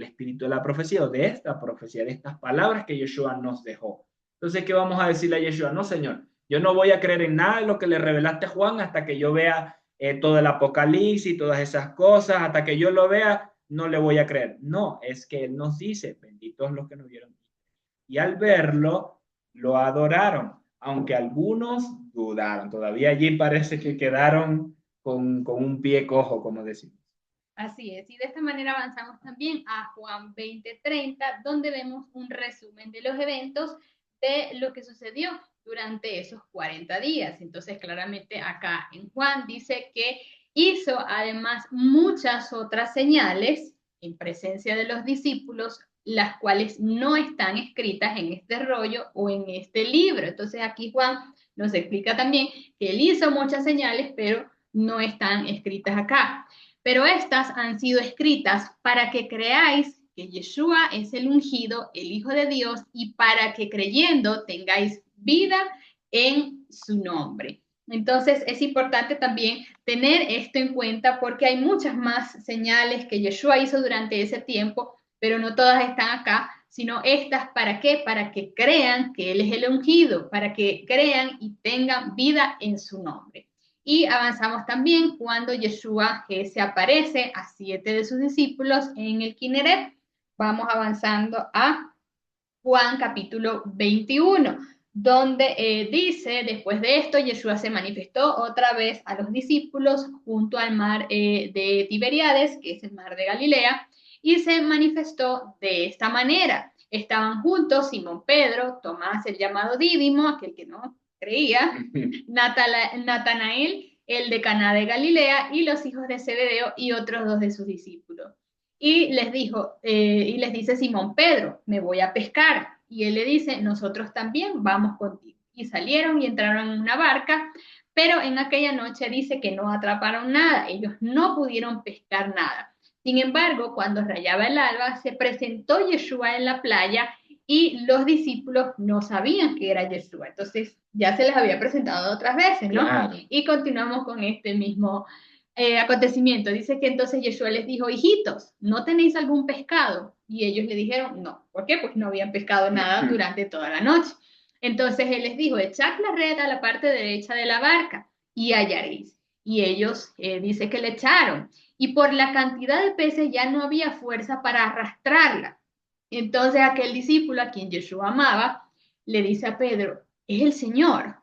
espíritu de la profecía, o de esta profecía, de estas palabras que Yeshua nos dejó. Entonces, ¿qué vamos a decirle a Yeshua? No, Señor, yo no voy a creer en nada de lo que le revelaste a Juan hasta que yo vea todo el Apocalipsis y todas esas cosas, hasta que yo lo vea, no le voy a creer. No, es que Él nos dice, benditos los que nos vieron. Y al verlo, lo adoraron, aunque algunos dudaron. Todavía allí parece que quedaron con un pie cojo, como decimos. Así es, y de esta manera avanzamos también a Juan 20:30, donde vemos un resumen de los eventos de lo que sucedió durante esos 40 días. Entonces, claramente acá en Juan dice que hizo además muchas otras señales en presencia de los discípulos, las cuales no están escritas en este rollo o en este libro. Entonces, aquí Juan nos explica también que él hizo muchas señales, pero no están escritas acá. Pero estas han sido escritas para que creáis que Yeshua es el ungido, el Hijo de Dios, y para que creyendo tengáis vida en su nombre. Entonces es importante también tener esto en cuenta porque hay muchas más señales que Yeshua hizo durante ese tiempo, pero no todas están acá, sino estas ¿para qué? Para que crean que Él es el ungido, para que crean y tengan vida en su nombre. Y avanzamos también cuando Yeshua se aparece a 7 de sus discípulos en el Kineret. Vamos avanzando a Juan capítulo 21, donde dice, después de esto, Yeshua se manifestó otra vez a los discípulos junto al mar de Tiberíades, que es el mar de Galilea, y se manifestó de esta manera. Estaban juntos Simón Pedro, Tomás el llamado Dídimo, aquel que no creía, Natanael, el de Caná de Galilea, y los hijos de Zebedeo y otros dos de sus discípulos. Y les dijo, y les dice Simón Pedro, me voy a pescar. Y él le dice, nosotros también vamos contigo. Y salieron y entraron en una barca, pero en aquella noche dice que no atraparon nada, ellos no pudieron pescar nada. Sin embargo, cuando rayaba el alba, se presentó Yeshua en la playa y los discípulos no sabían que era Yeshua. Entonces ya se les había presentado otras veces, ¿no? Claro. Y continuamos con este mismo acontecimiento. Dice que entonces Yeshua les dijo, hijitos, ¿no tenéis algún pescado? Y ellos le dijeron, no. ¿Por qué? Pues no habían pescado nada durante toda la noche. Entonces él les dijo, echad la red a la parte derecha de la barca y hallaréis. Y ellos dice que le echaron. Y por la cantidad de peces ya no había fuerza para arrastrarla. Entonces aquel discípulo a quien Yeshua amaba le dice a Pedro, es el Señor.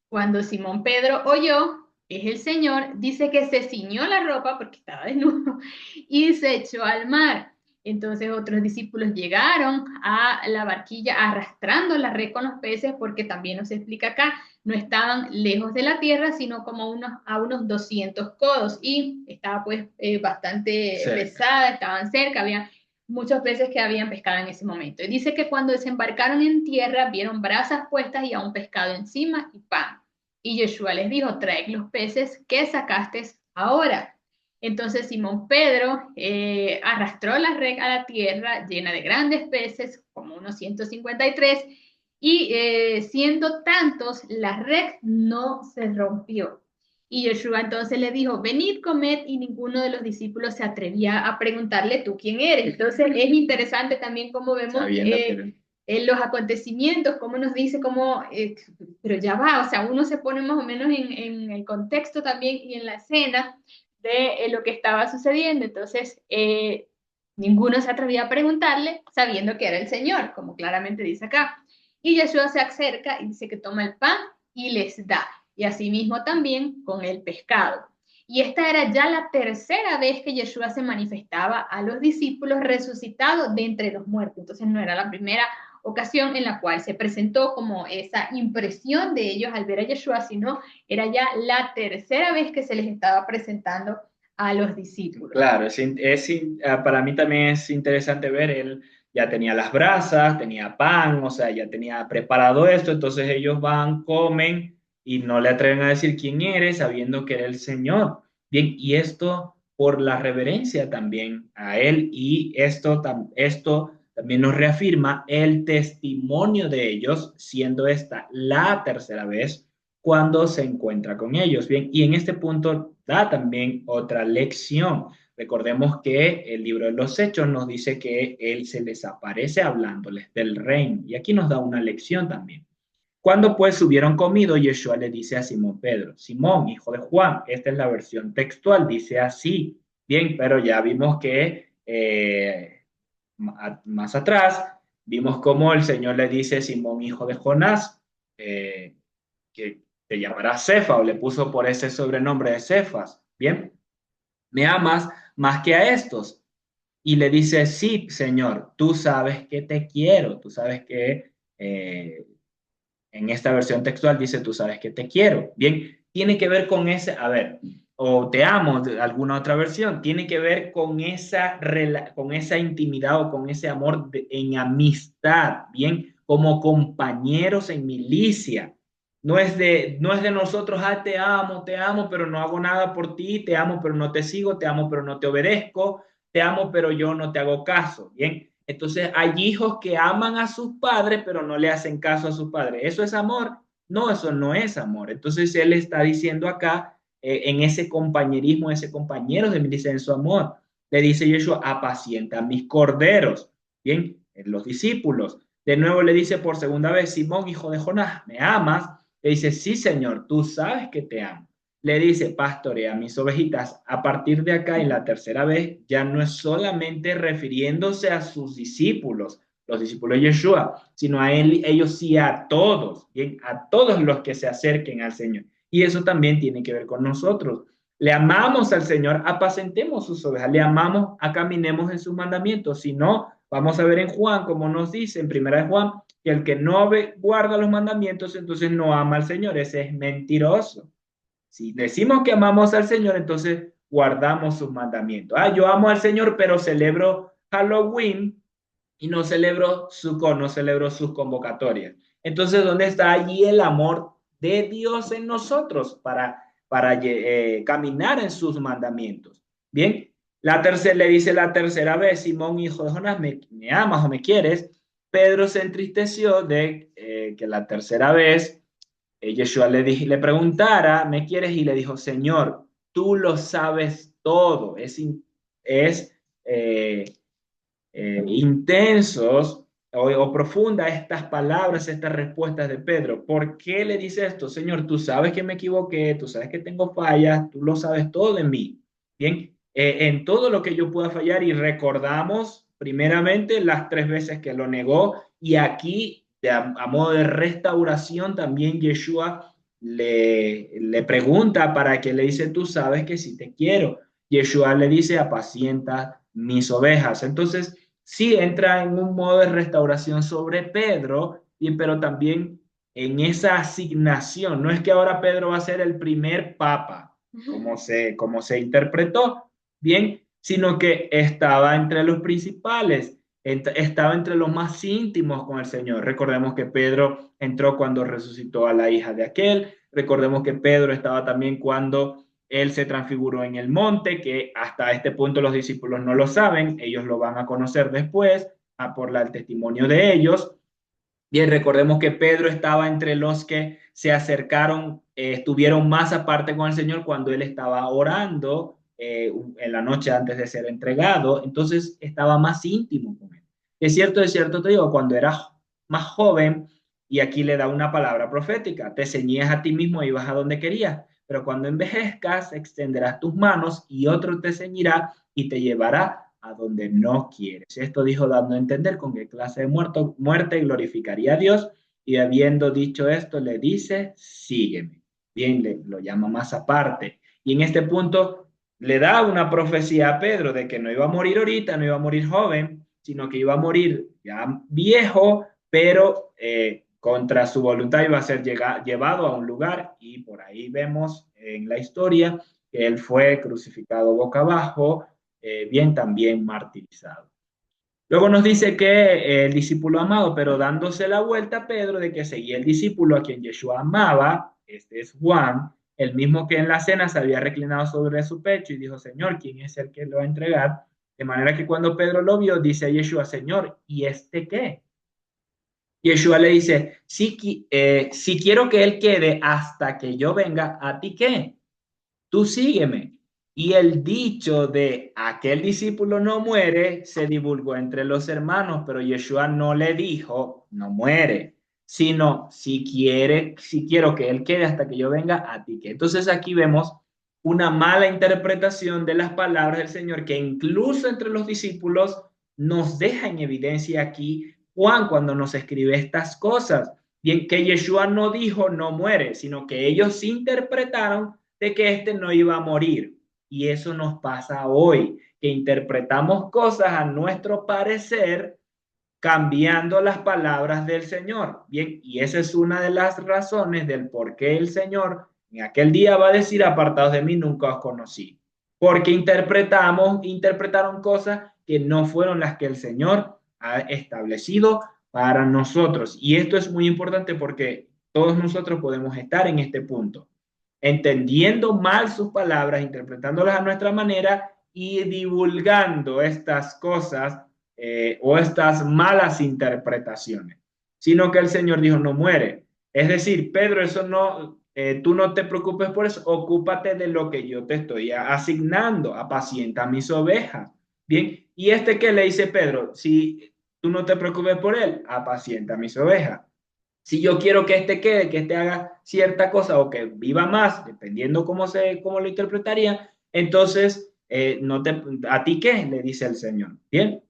Cuando Simón Pedro oyó, es el Señor, dice que se ciñó la ropa porque estaba desnudo y se echó al mar. Entonces otros discípulos llegaron a la barquilla arrastrando la red con los peces porque también nos explica acá, no estaban lejos de la tierra, sino como a unos 200 codos y estaba pues bastante Cerca. pesada, estaban cerca, había muchos peces que habían pescado en ese momento. Y dice que cuando desembarcaron en tierra, vieron brasas puestas y a un pescado encima y pan. Y Yeshua les dijo, traed los peces que sacaste ahora. Entonces Simón Pedro arrastró la red a la tierra llena de grandes peces, como unos 153, y siendo tantos, la red no se rompió. Y Yeshua entonces le dijo, venid, comed, y ninguno de los discípulos se atrevía a preguntarle, ¿tú quién eres? Entonces es interesante también cómo vemos Sabiendo que... en los acontecimientos, cómo nos dice, cómo, pero ya va, o sea, uno se pone más o menos en el contexto también y en la escena de lo que estaba sucediendo. Entonces, ninguno se atrevía a preguntarle sabiendo que era el Señor, como claramente dice acá. Y Yeshua se acerca y dice que toma el pan y les da y asimismo también con el pescado. Y esta era ya la tercera vez que Yeshua se manifestaba a los discípulos resucitados de entre los muertos. Entonces no era la primera ocasión en la cual se presentó como esa impresión de ellos al ver a Yeshua, sino era ya la tercera vez que se les estaba presentando a los discípulos. Claro, para mí también es interesante ver, él ya tenía las brasas, tenía pan, o sea, ya tenía preparado esto, entonces ellos van, comen y no le atreven a decir quién eres, sabiendo que era el Señor. Bien, y esto por la reverencia también a él, y esto también nos reafirma el testimonio de ellos, siendo esta la tercera vez cuando se encuentra con ellos. Bien, y en este punto da también otra lección. Recordemos que el libro de los Hechos nos dice que él se les aparece hablándoles del reino. Y aquí nos da una lección también. Cuando pues hubieron comido, Yeshua le dice a Simón Pedro, Simón, hijo de Juan, esta es la versión textual, dice así. Bien, pero ya vimos que más atrás vimos cómo el Señor le dice, Simón, hijo de Jonás, que te llamará Cefa, o le puso por ese sobrenombre de Cefas. Bien, ¿me amas más que a estos? Y le dice, sí, Señor, tú sabes que te quiero, tú sabes que en esta versión textual dice, tú sabes que te quiero. Bien, tiene que ver con ese, a ver, o te amo, alguna otra versión, tiene que ver con esa intimidad o con ese amor en amistad, bien, como compañeros en milicia. No es de nosotros, te amo, pero no hago nada por ti, te amo, pero no te sigo, te amo, pero no te obedezco, te amo, pero yo no te hago caso. Bien, entonces hay hijos que aman a sus padres, pero no le hacen caso a sus padres. ¿Eso es amor? No, eso no es amor. Entonces él está diciendo acá, en ese compañerismo, ese compañero de milicia en su amor, le dice Yeshua, apacienta mis corderos. Bien, los discípulos. De nuevo le dice por segunda vez, Simón, hijo de Jonás, ¿me amas? Le dice, sí, Señor, tú sabes que te amo. Le dice, pastorea mis ovejitas. A partir de acá, en la tercera vez, ya no es solamente refiriéndose a sus discípulos, los discípulos de Yeshua, sino a él, ellos sí a todos, bien, a todos los que se acerquen al Señor. Y eso también tiene que ver con nosotros. Le amamos al Señor, apacentemos sus ovejas, le amamos, caminemos en sus mandamientos. Si no, vamos a ver en Juan, como nos dice en primera de Juan, que el que no guarda los mandamientos, entonces no ama al Señor, ese es mentiroso. Si decimos que amamos al Señor, entonces guardamos sus mandamientos. Yo amo al Señor, pero celebro Halloween y no celebro sus convocatorias. Entonces, ¿dónde está allí el amor de Dios en nosotros para caminar en sus mandamientos? Bien, le dice la tercera vez, Simón, hijo de Jonás, ¿me amas o me quieres? Pedro se entristeció de que la tercera vez Yeshua le preguntara, ¿me quieres? Y le dijo, Señor, tú lo sabes todo. Es eh, intensos o profunda estas palabras, estas respuestas de Pedro. ¿Por qué le dice esto? Señor, tú sabes que me equivoqué, tú sabes que tengo fallas, tú lo sabes todo de mí. Bien, en todo lo que yo pueda fallar y recordamos primeramente las tres veces que lo negó y aquí a modo de restauración también Yeshua le pregunta para que le dice, tú sabes que sí te quiero. Yeshua le dice, apacienta mis ovejas. Entonces, sí entra en un modo de restauración sobre Pedro, pero también en esa asignación. No es que ahora Pedro va a ser el primer papa, como se interpretó, bien, sino que estaba entre los principales, estaba entre los más íntimos con el Señor. Recordemos que Pedro entró cuando resucitó a la hija de aquel. Recordemos que Pedro estaba también cuando él se transfiguró en el monte, que hasta este punto los discípulos no lo saben, ellos lo van a conocer después, por el testimonio de ellos. Bien, recordemos que Pedro estaba entre los que se acercaron, estuvieron más aparte con el Señor cuando él estaba orando en la noche antes de ser entregado, entonces estaba más íntimo con él. Es cierto, te digo, cuando eras más joven, y aquí le da una palabra profética, te ceñías a ti mismo y ibas a donde querías, pero cuando envejezcas, extenderás tus manos y otro te ceñirá y te llevará a donde no quieres. Esto dijo dando a entender con qué clase de muerte glorificaría a Dios, y habiendo dicho esto le dice, sígueme. Bien, lo llama más aparte. Y en este punto le da una profecía a Pedro de que no iba a morir ahorita, no iba a morir joven, sino que iba a morir ya viejo, pero contra su voluntad iba a ser llevado a un lugar, y por ahí vemos en la historia que él fue crucificado boca abajo, bien también martirizado. Luego nos dice que el discípulo amado, pero dándose la vuelta a Pedro de que seguía el discípulo a quien Yeshua amaba, este es Juan, el mismo que en la cena se había reclinado sobre su pecho y dijo, Señor, ¿quién es el que lo va a entregar? De manera que cuando Pedro lo vio, dice a Yeshua, Señor, ¿y este qué? Yeshua le dice, si quiero que él quede hasta que yo venga, ¿a ti qué? Tú sígueme. Y el dicho de aquel discípulo no muere se divulgó entre los hermanos, pero Yeshua no le dijo, no muere, sino si quiero que él quede hasta que yo venga, a ti que. Entonces aquí vemos una mala interpretación de las palabras del Señor que incluso entre los discípulos nos deja en evidencia aquí Juan cuando nos escribe estas cosas. Bien, que Yeshua no dijo no muere, sino que ellos interpretaron de que este no iba a morir. Y eso nos pasa hoy, que interpretamos cosas a nuestro parecer cambiando las palabras del Señor. Bien, y esa es una de las razones del por qué el Señor en aquel día va a decir, apartados de mí, nunca os conocí. Porque interpretaron cosas que no fueron las que el Señor ha establecido para nosotros. Y esto es muy importante porque todos nosotros podemos estar en este punto, entendiendo mal sus palabras, interpretándolas a nuestra manera y divulgando estas cosas o estas malas interpretaciones, sino que el Señor dijo, no muere. Es decir, Pedro, eso no, tú no te preocupes por eso, ocúpate de lo que yo te estoy asignando, apacienta mis ovejas. Bien, y este que le dice Pedro, si tú no te preocupes por él, apacienta mis ovejas. Si yo quiero que este quede, que este haga cierta cosa o que viva más, dependiendo cómo lo interpretaría, entonces, no te, ¿a ti qué? Le dice el Señor. Bien,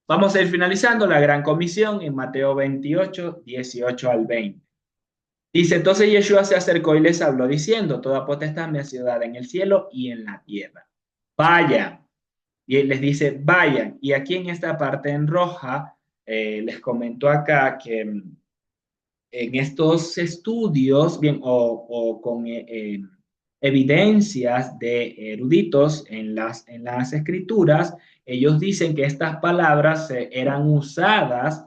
vamos a ir finalizando la gran comisión en Mateo 28, 18 al 20. Dice, entonces Yeshua se acercó y les habló diciendo, toda potestad me ha sido dada en el cielo y en la tierra. Vayan. Y él les dice, vayan. Y aquí en esta parte en roja, les comento acá que en estos estudios, bien, o con evidencias de eruditos en las escrituras, ellos dicen que estas palabras eran usadas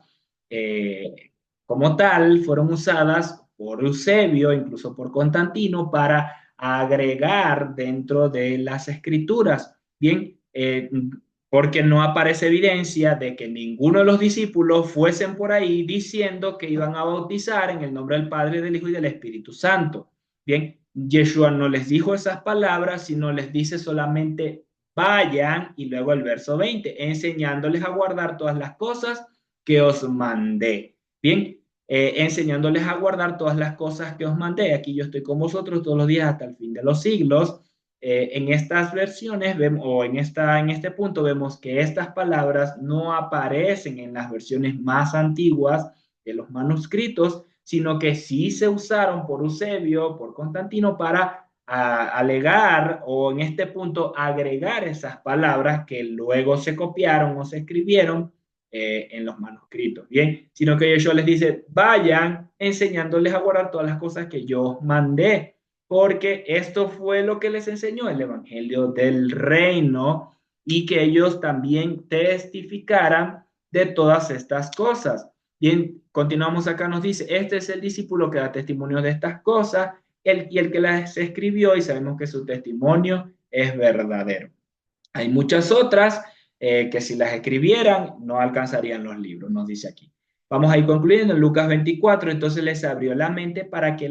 como tal, fueron usadas por Eusebio, incluso por Constantino, para agregar dentro de las escrituras. Bien, porque no aparece evidencia de que ninguno de los discípulos fuesen por ahí diciendo que iban a bautizar en el nombre del Padre, del Hijo y del Espíritu Santo. Bien, Yeshua no les dijo esas palabras, sino les dice solamente vayan, y luego el verso 20, enseñándoles a guardar todas las cosas que os mandé. Bien, enseñándoles a guardar todas las cosas que os mandé. Aquí yo estoy con vosotros todos los días hasta el fin de los siglos. En estas versiones o en este punto vemos que estas palabras no aparecen en las versiones más antiguas de los manuscritos, sino que sí se usaron por Eusebio, por Constantino, para alegar o en este punto agregar esas palabras que luego se copiaron o se escribieron en los manuscritos. Bien, sino que ellos les dice, vayan enseñándoles a guardar todas las cosas que yo mandé, porque esto fue lo que les enseñó el Evangelio del Reino, y que ellos también testificaran de todas estas cosas. Bien, continuamos acá, nos dice, este es el discípulo que da testimonio de estas cosas, y el que las escribió, y sabemos que su testimonio es verdadero. Hay muchas otras que si las escribieran no alcanzarían los libros, nos dice aquí. Vamos a ir concluyendo en Lucas 24, entonces les abrió la mente para que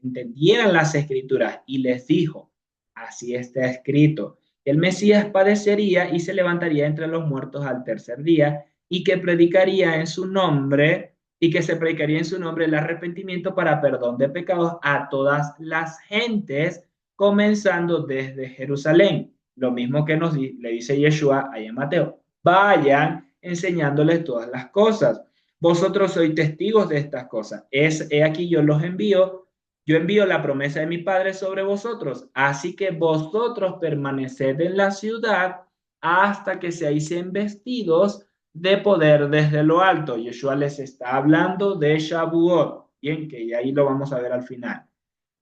entendieran las escrituras y les dijo, así está escrito, que el Mesías padecería y se levantaría entre los muertos al tercer día y que predicaría en su nombre y que se predicaría en su nombre el arrepentimiento para perdón de pecados a todas las gentes, comenzando desde Jerusalén. Lo mismo que le dice Yeshua ahí en Mateo. Vayan enseñándoles todas las cosas. Vosotros sois testigos de estas cosas. He aquí yo los envío. Yo envío la promesa de mi Padre sobre vosotros. Así que vosotros permaneced en la ciudad hasta que seáis investidos de poder desde lo alto. Yeshua les está hablando de Shavuot. Bien, que ahí lo vamos a ver al final.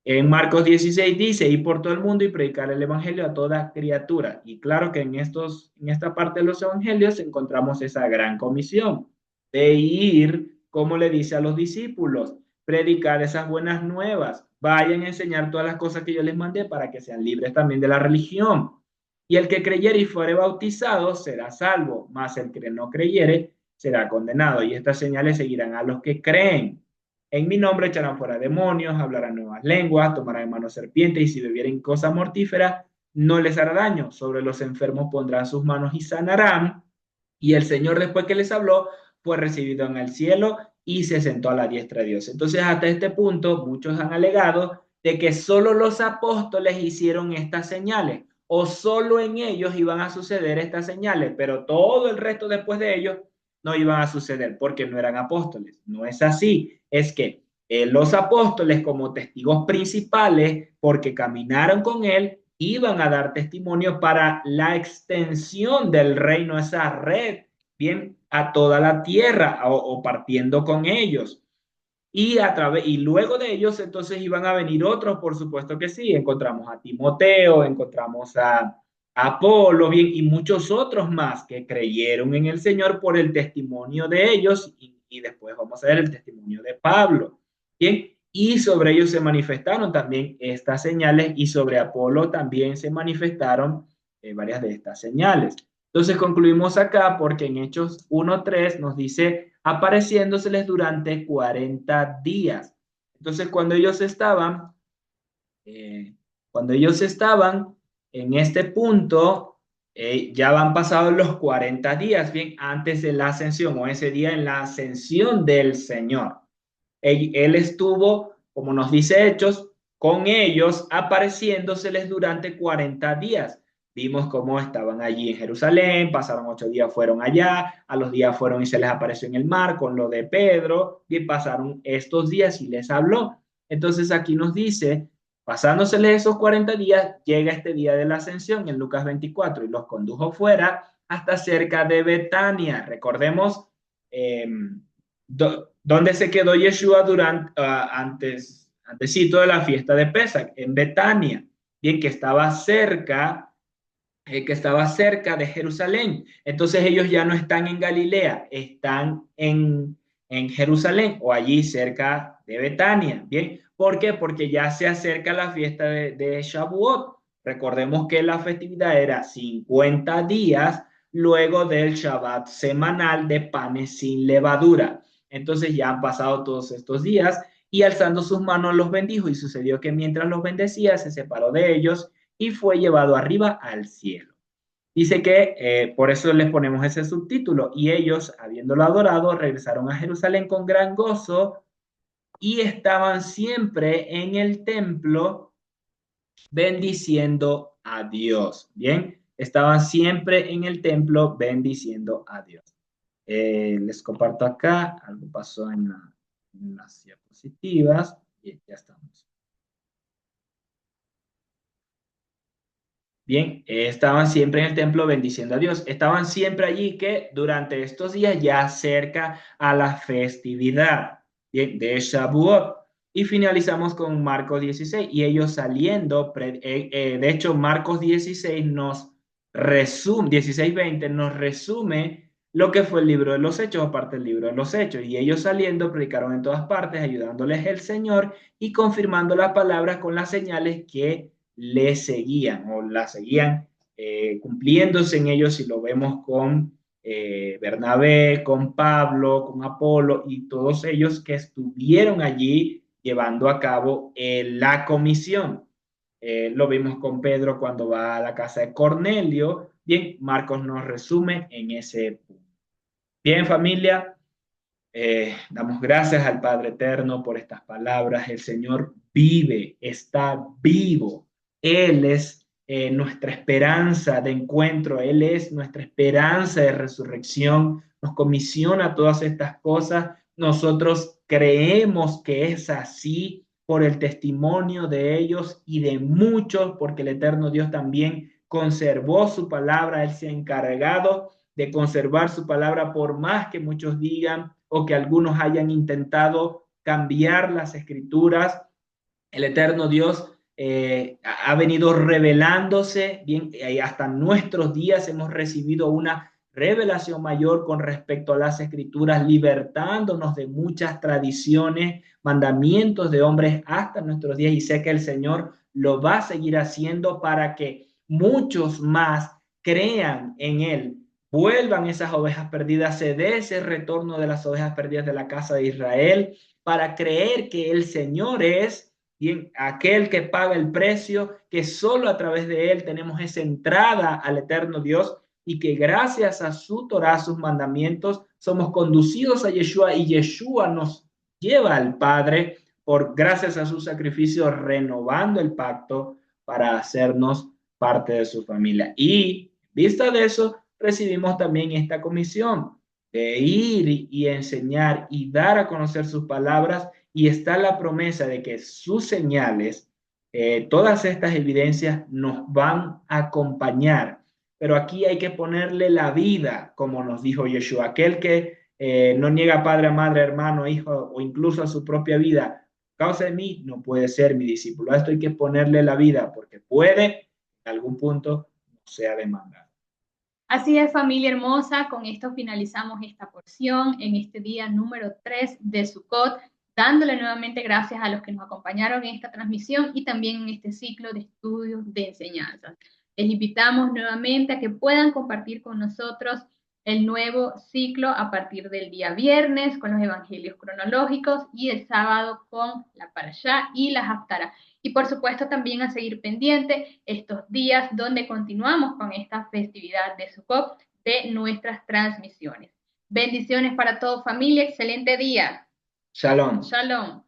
En Marcos 16 dice, ir por todo el mundo y predicar el evangelio a toda criatura. Y claro que en esta parte de los evangelios encontramos esa gran comisión de ir, como le dice a los discípulos, predicar esas buenas nuevas. Vayan a enseñar todas las cosas que yo les mandé para que sean libres también de la religión. Y el que creyere y fuere bautizado será salvo, mas el que no creyere será condenado. Y estas señales seguirán a los que creen. En mi nombre echarán fuera demonios, hablarán nuevas lenguas, tomarán en mano serpientes y si bebieren cosa mortífera, no les hará daño. Sobre los enfermos pondrán sus manos y sanarán. Y el Señor, después que les habló, fue recibido en el cielo y se sentó a la diestra de Dios. Entonces, hasta este punto, muchos han alegado de que solo los apóstoles hicieron estas señales o solo en ellos iban a suceder estas señales, pero todo el resto después de ellos no iban a suceder porque no eran apóstoles. No es así. Es que los apóstoles como testigos principales, porque caminaron con él, iban a dar testimonio para la extensión del reino, esa red, bien, a toda la tierra o partiendo con ellos. Y luego de ellos entonces iban a venir otros, por supuesto que sí. Encontramos a Timoteo, encontramos a Apolo, bien, y muchos otros más que creyeron en el Señor por el testimonio de ellos y después vamos a ver el testimonio de Pablo. Bien, y sobre ellos se manifestaron también estas señales y sobre Apolo también se manifestaron varias de estas señales. Entonces concluimos acá porque en Hechos 1:3 nos dice apareciéndoseles durante 40 días. Entonces eh, cuando ellos estaban en este punto, ya van pasados los 40 días, bien, antes de la ascensión o ese día en la ascensión del Señor. Él estuvo, como nos dice Hechos, con ellos apareciéndoseles durante 40 días. Vimos cómo estaban allí en Jerusalén, pasaron 8 días, fueron allá, a los días fueron y se les apareció en el mar con lo de Pedro, y pasaron estos días y les habló. Entonces aquí nos dice, pasándoseles esos 40 días, llega este día de la ascensión en Lucas 24 y los condujo fuera hasta cerca de Betania. Recordemos, ¿dónde se quedó Yeshua antesito de la fiesta de Pesach? En Betania, bien, que estaba cerca de Jerusalén. Entonces ellos ya no están en Galilea, están en Jerusalén o allí cerca de Betania. Bien, ¿por qué? Porque ya se acerca la fiesta de Shavuot. Recordemos que la festividad era 50 días luego del Shabbat semanal de panes sin levadura. Entonces ya han pasado todos estos días y alzando sus manos los bendijo y sucedió que mientras los bendecía se separó de ellos y fue llevado arriba al cielo. Dice que por eso les ponemos ese subtítulo y ellos, habiéndolo adorado, regresaron a Jerusalén con gran gozo y estaban siempre en el templo bendiciendo a Dios. Bien, estaban siempre en el templo bendiciendo a Dios. Les comparto acá, algo pasó en las diapositivas y ya estamos. Bien, estaban siempre en el templo bendiciendo a Dios. Estaban siempre allí que durante estos días ya cerca a la festividad, bien, de Shavuot. Y finalizamos con Marcos 16. Y ellos saliendo, de hecho Marcos 16 nos resume, 16:20 nos resume lo que fue el libro de los Hechos, aparte del libro de los Hechos. Y ellos saliendo predicaron en todas partes, ayudándoles el Señor y confirmando las palabras con las señales que le seguían o las seguían cumpliéndose en ellos. Y lo vemos con Bernabé, con Pablo, con Apolo y todos ellos que estuvieron allí llevando a cabo la comisión. Lo vimos con Pedro cuando va a la casa de Cornelio. Bien, Marcos nos resume en ese punto. Bien, familia, damos gracias al Padre Eterno por estas palabras. El Señor vive, está vivo. Él es nuestra esperanza de encuentro. Él es nuestra esperanza de resurrección. Nos comisiona todas estas cosas. Nosotros creemos que es así por el testimonio de ellos y de muchos, porque el eterno Dios también conservó su palabra. Él se ha encargado de conservar su palabra por más que muchos digan o que algunos hayan intentado cambiar las escrituras. El eterno Dios ha venido revelándose, bien, hasta nuestros días hemos recibido una revelación mayor con respecto a las escrituras, libertándonos de muchas tradiciones, mandamientos de hombres hasta nuestros días, y sé que el Señor lo va a seguir haciendo para que muchos más crean en Él, vuelvan esas ovejas perdidas, se dé ese retorno de las ovejas perdidas de la casa de Israel, para creer que el Señor es bien aquel que paga el precio, que solo a través de Él tenemos esa entrada al eterno Dios y que gracias a su Torah, sus mandamientos, somos conducidos a Yeshua y Yeshua nos lleva al Padre por gracias a su sacrificio, renovando el pacto para hacernos parte de su familia. Y vista de eso, recibimos también esta comisión de ir y enseñar y dar a conocer sus palabras, y está la promesa de que sus señales, todas estas evidencias nos van a acompañar. Pero aquí hay que ponerle la vida, como nos dijo Yeshua. Aquel que no niega a padre, a madre, hermano, hijo o incluso a su propia vida, a causa de mí, no puede ser mi discípulo. A esto hay que ponerle la vida porque puede, en algún punto, no sea demandado. Así es, familia hermosa, con esto finalizamos esta porción en este día número 3 de Sukkot, dándole nuevamente gracias a los que nos acompañaron en esta transmisión y también en este ciclo de estudios de enseñanzas. Les invitamos nuevamente a que puedan compartir con nosotros el nuevo ciclo a partir del día viernes con los evangelios cronológicos y el sábado con la Parashá y la Haftará. Y por supuesto también a seguir pendiente estos días donde continuamos con esta festividad de Sukkot de nuestras transmisiones. Bendiciones para toda familia, excelente día. Shalom. Shalom.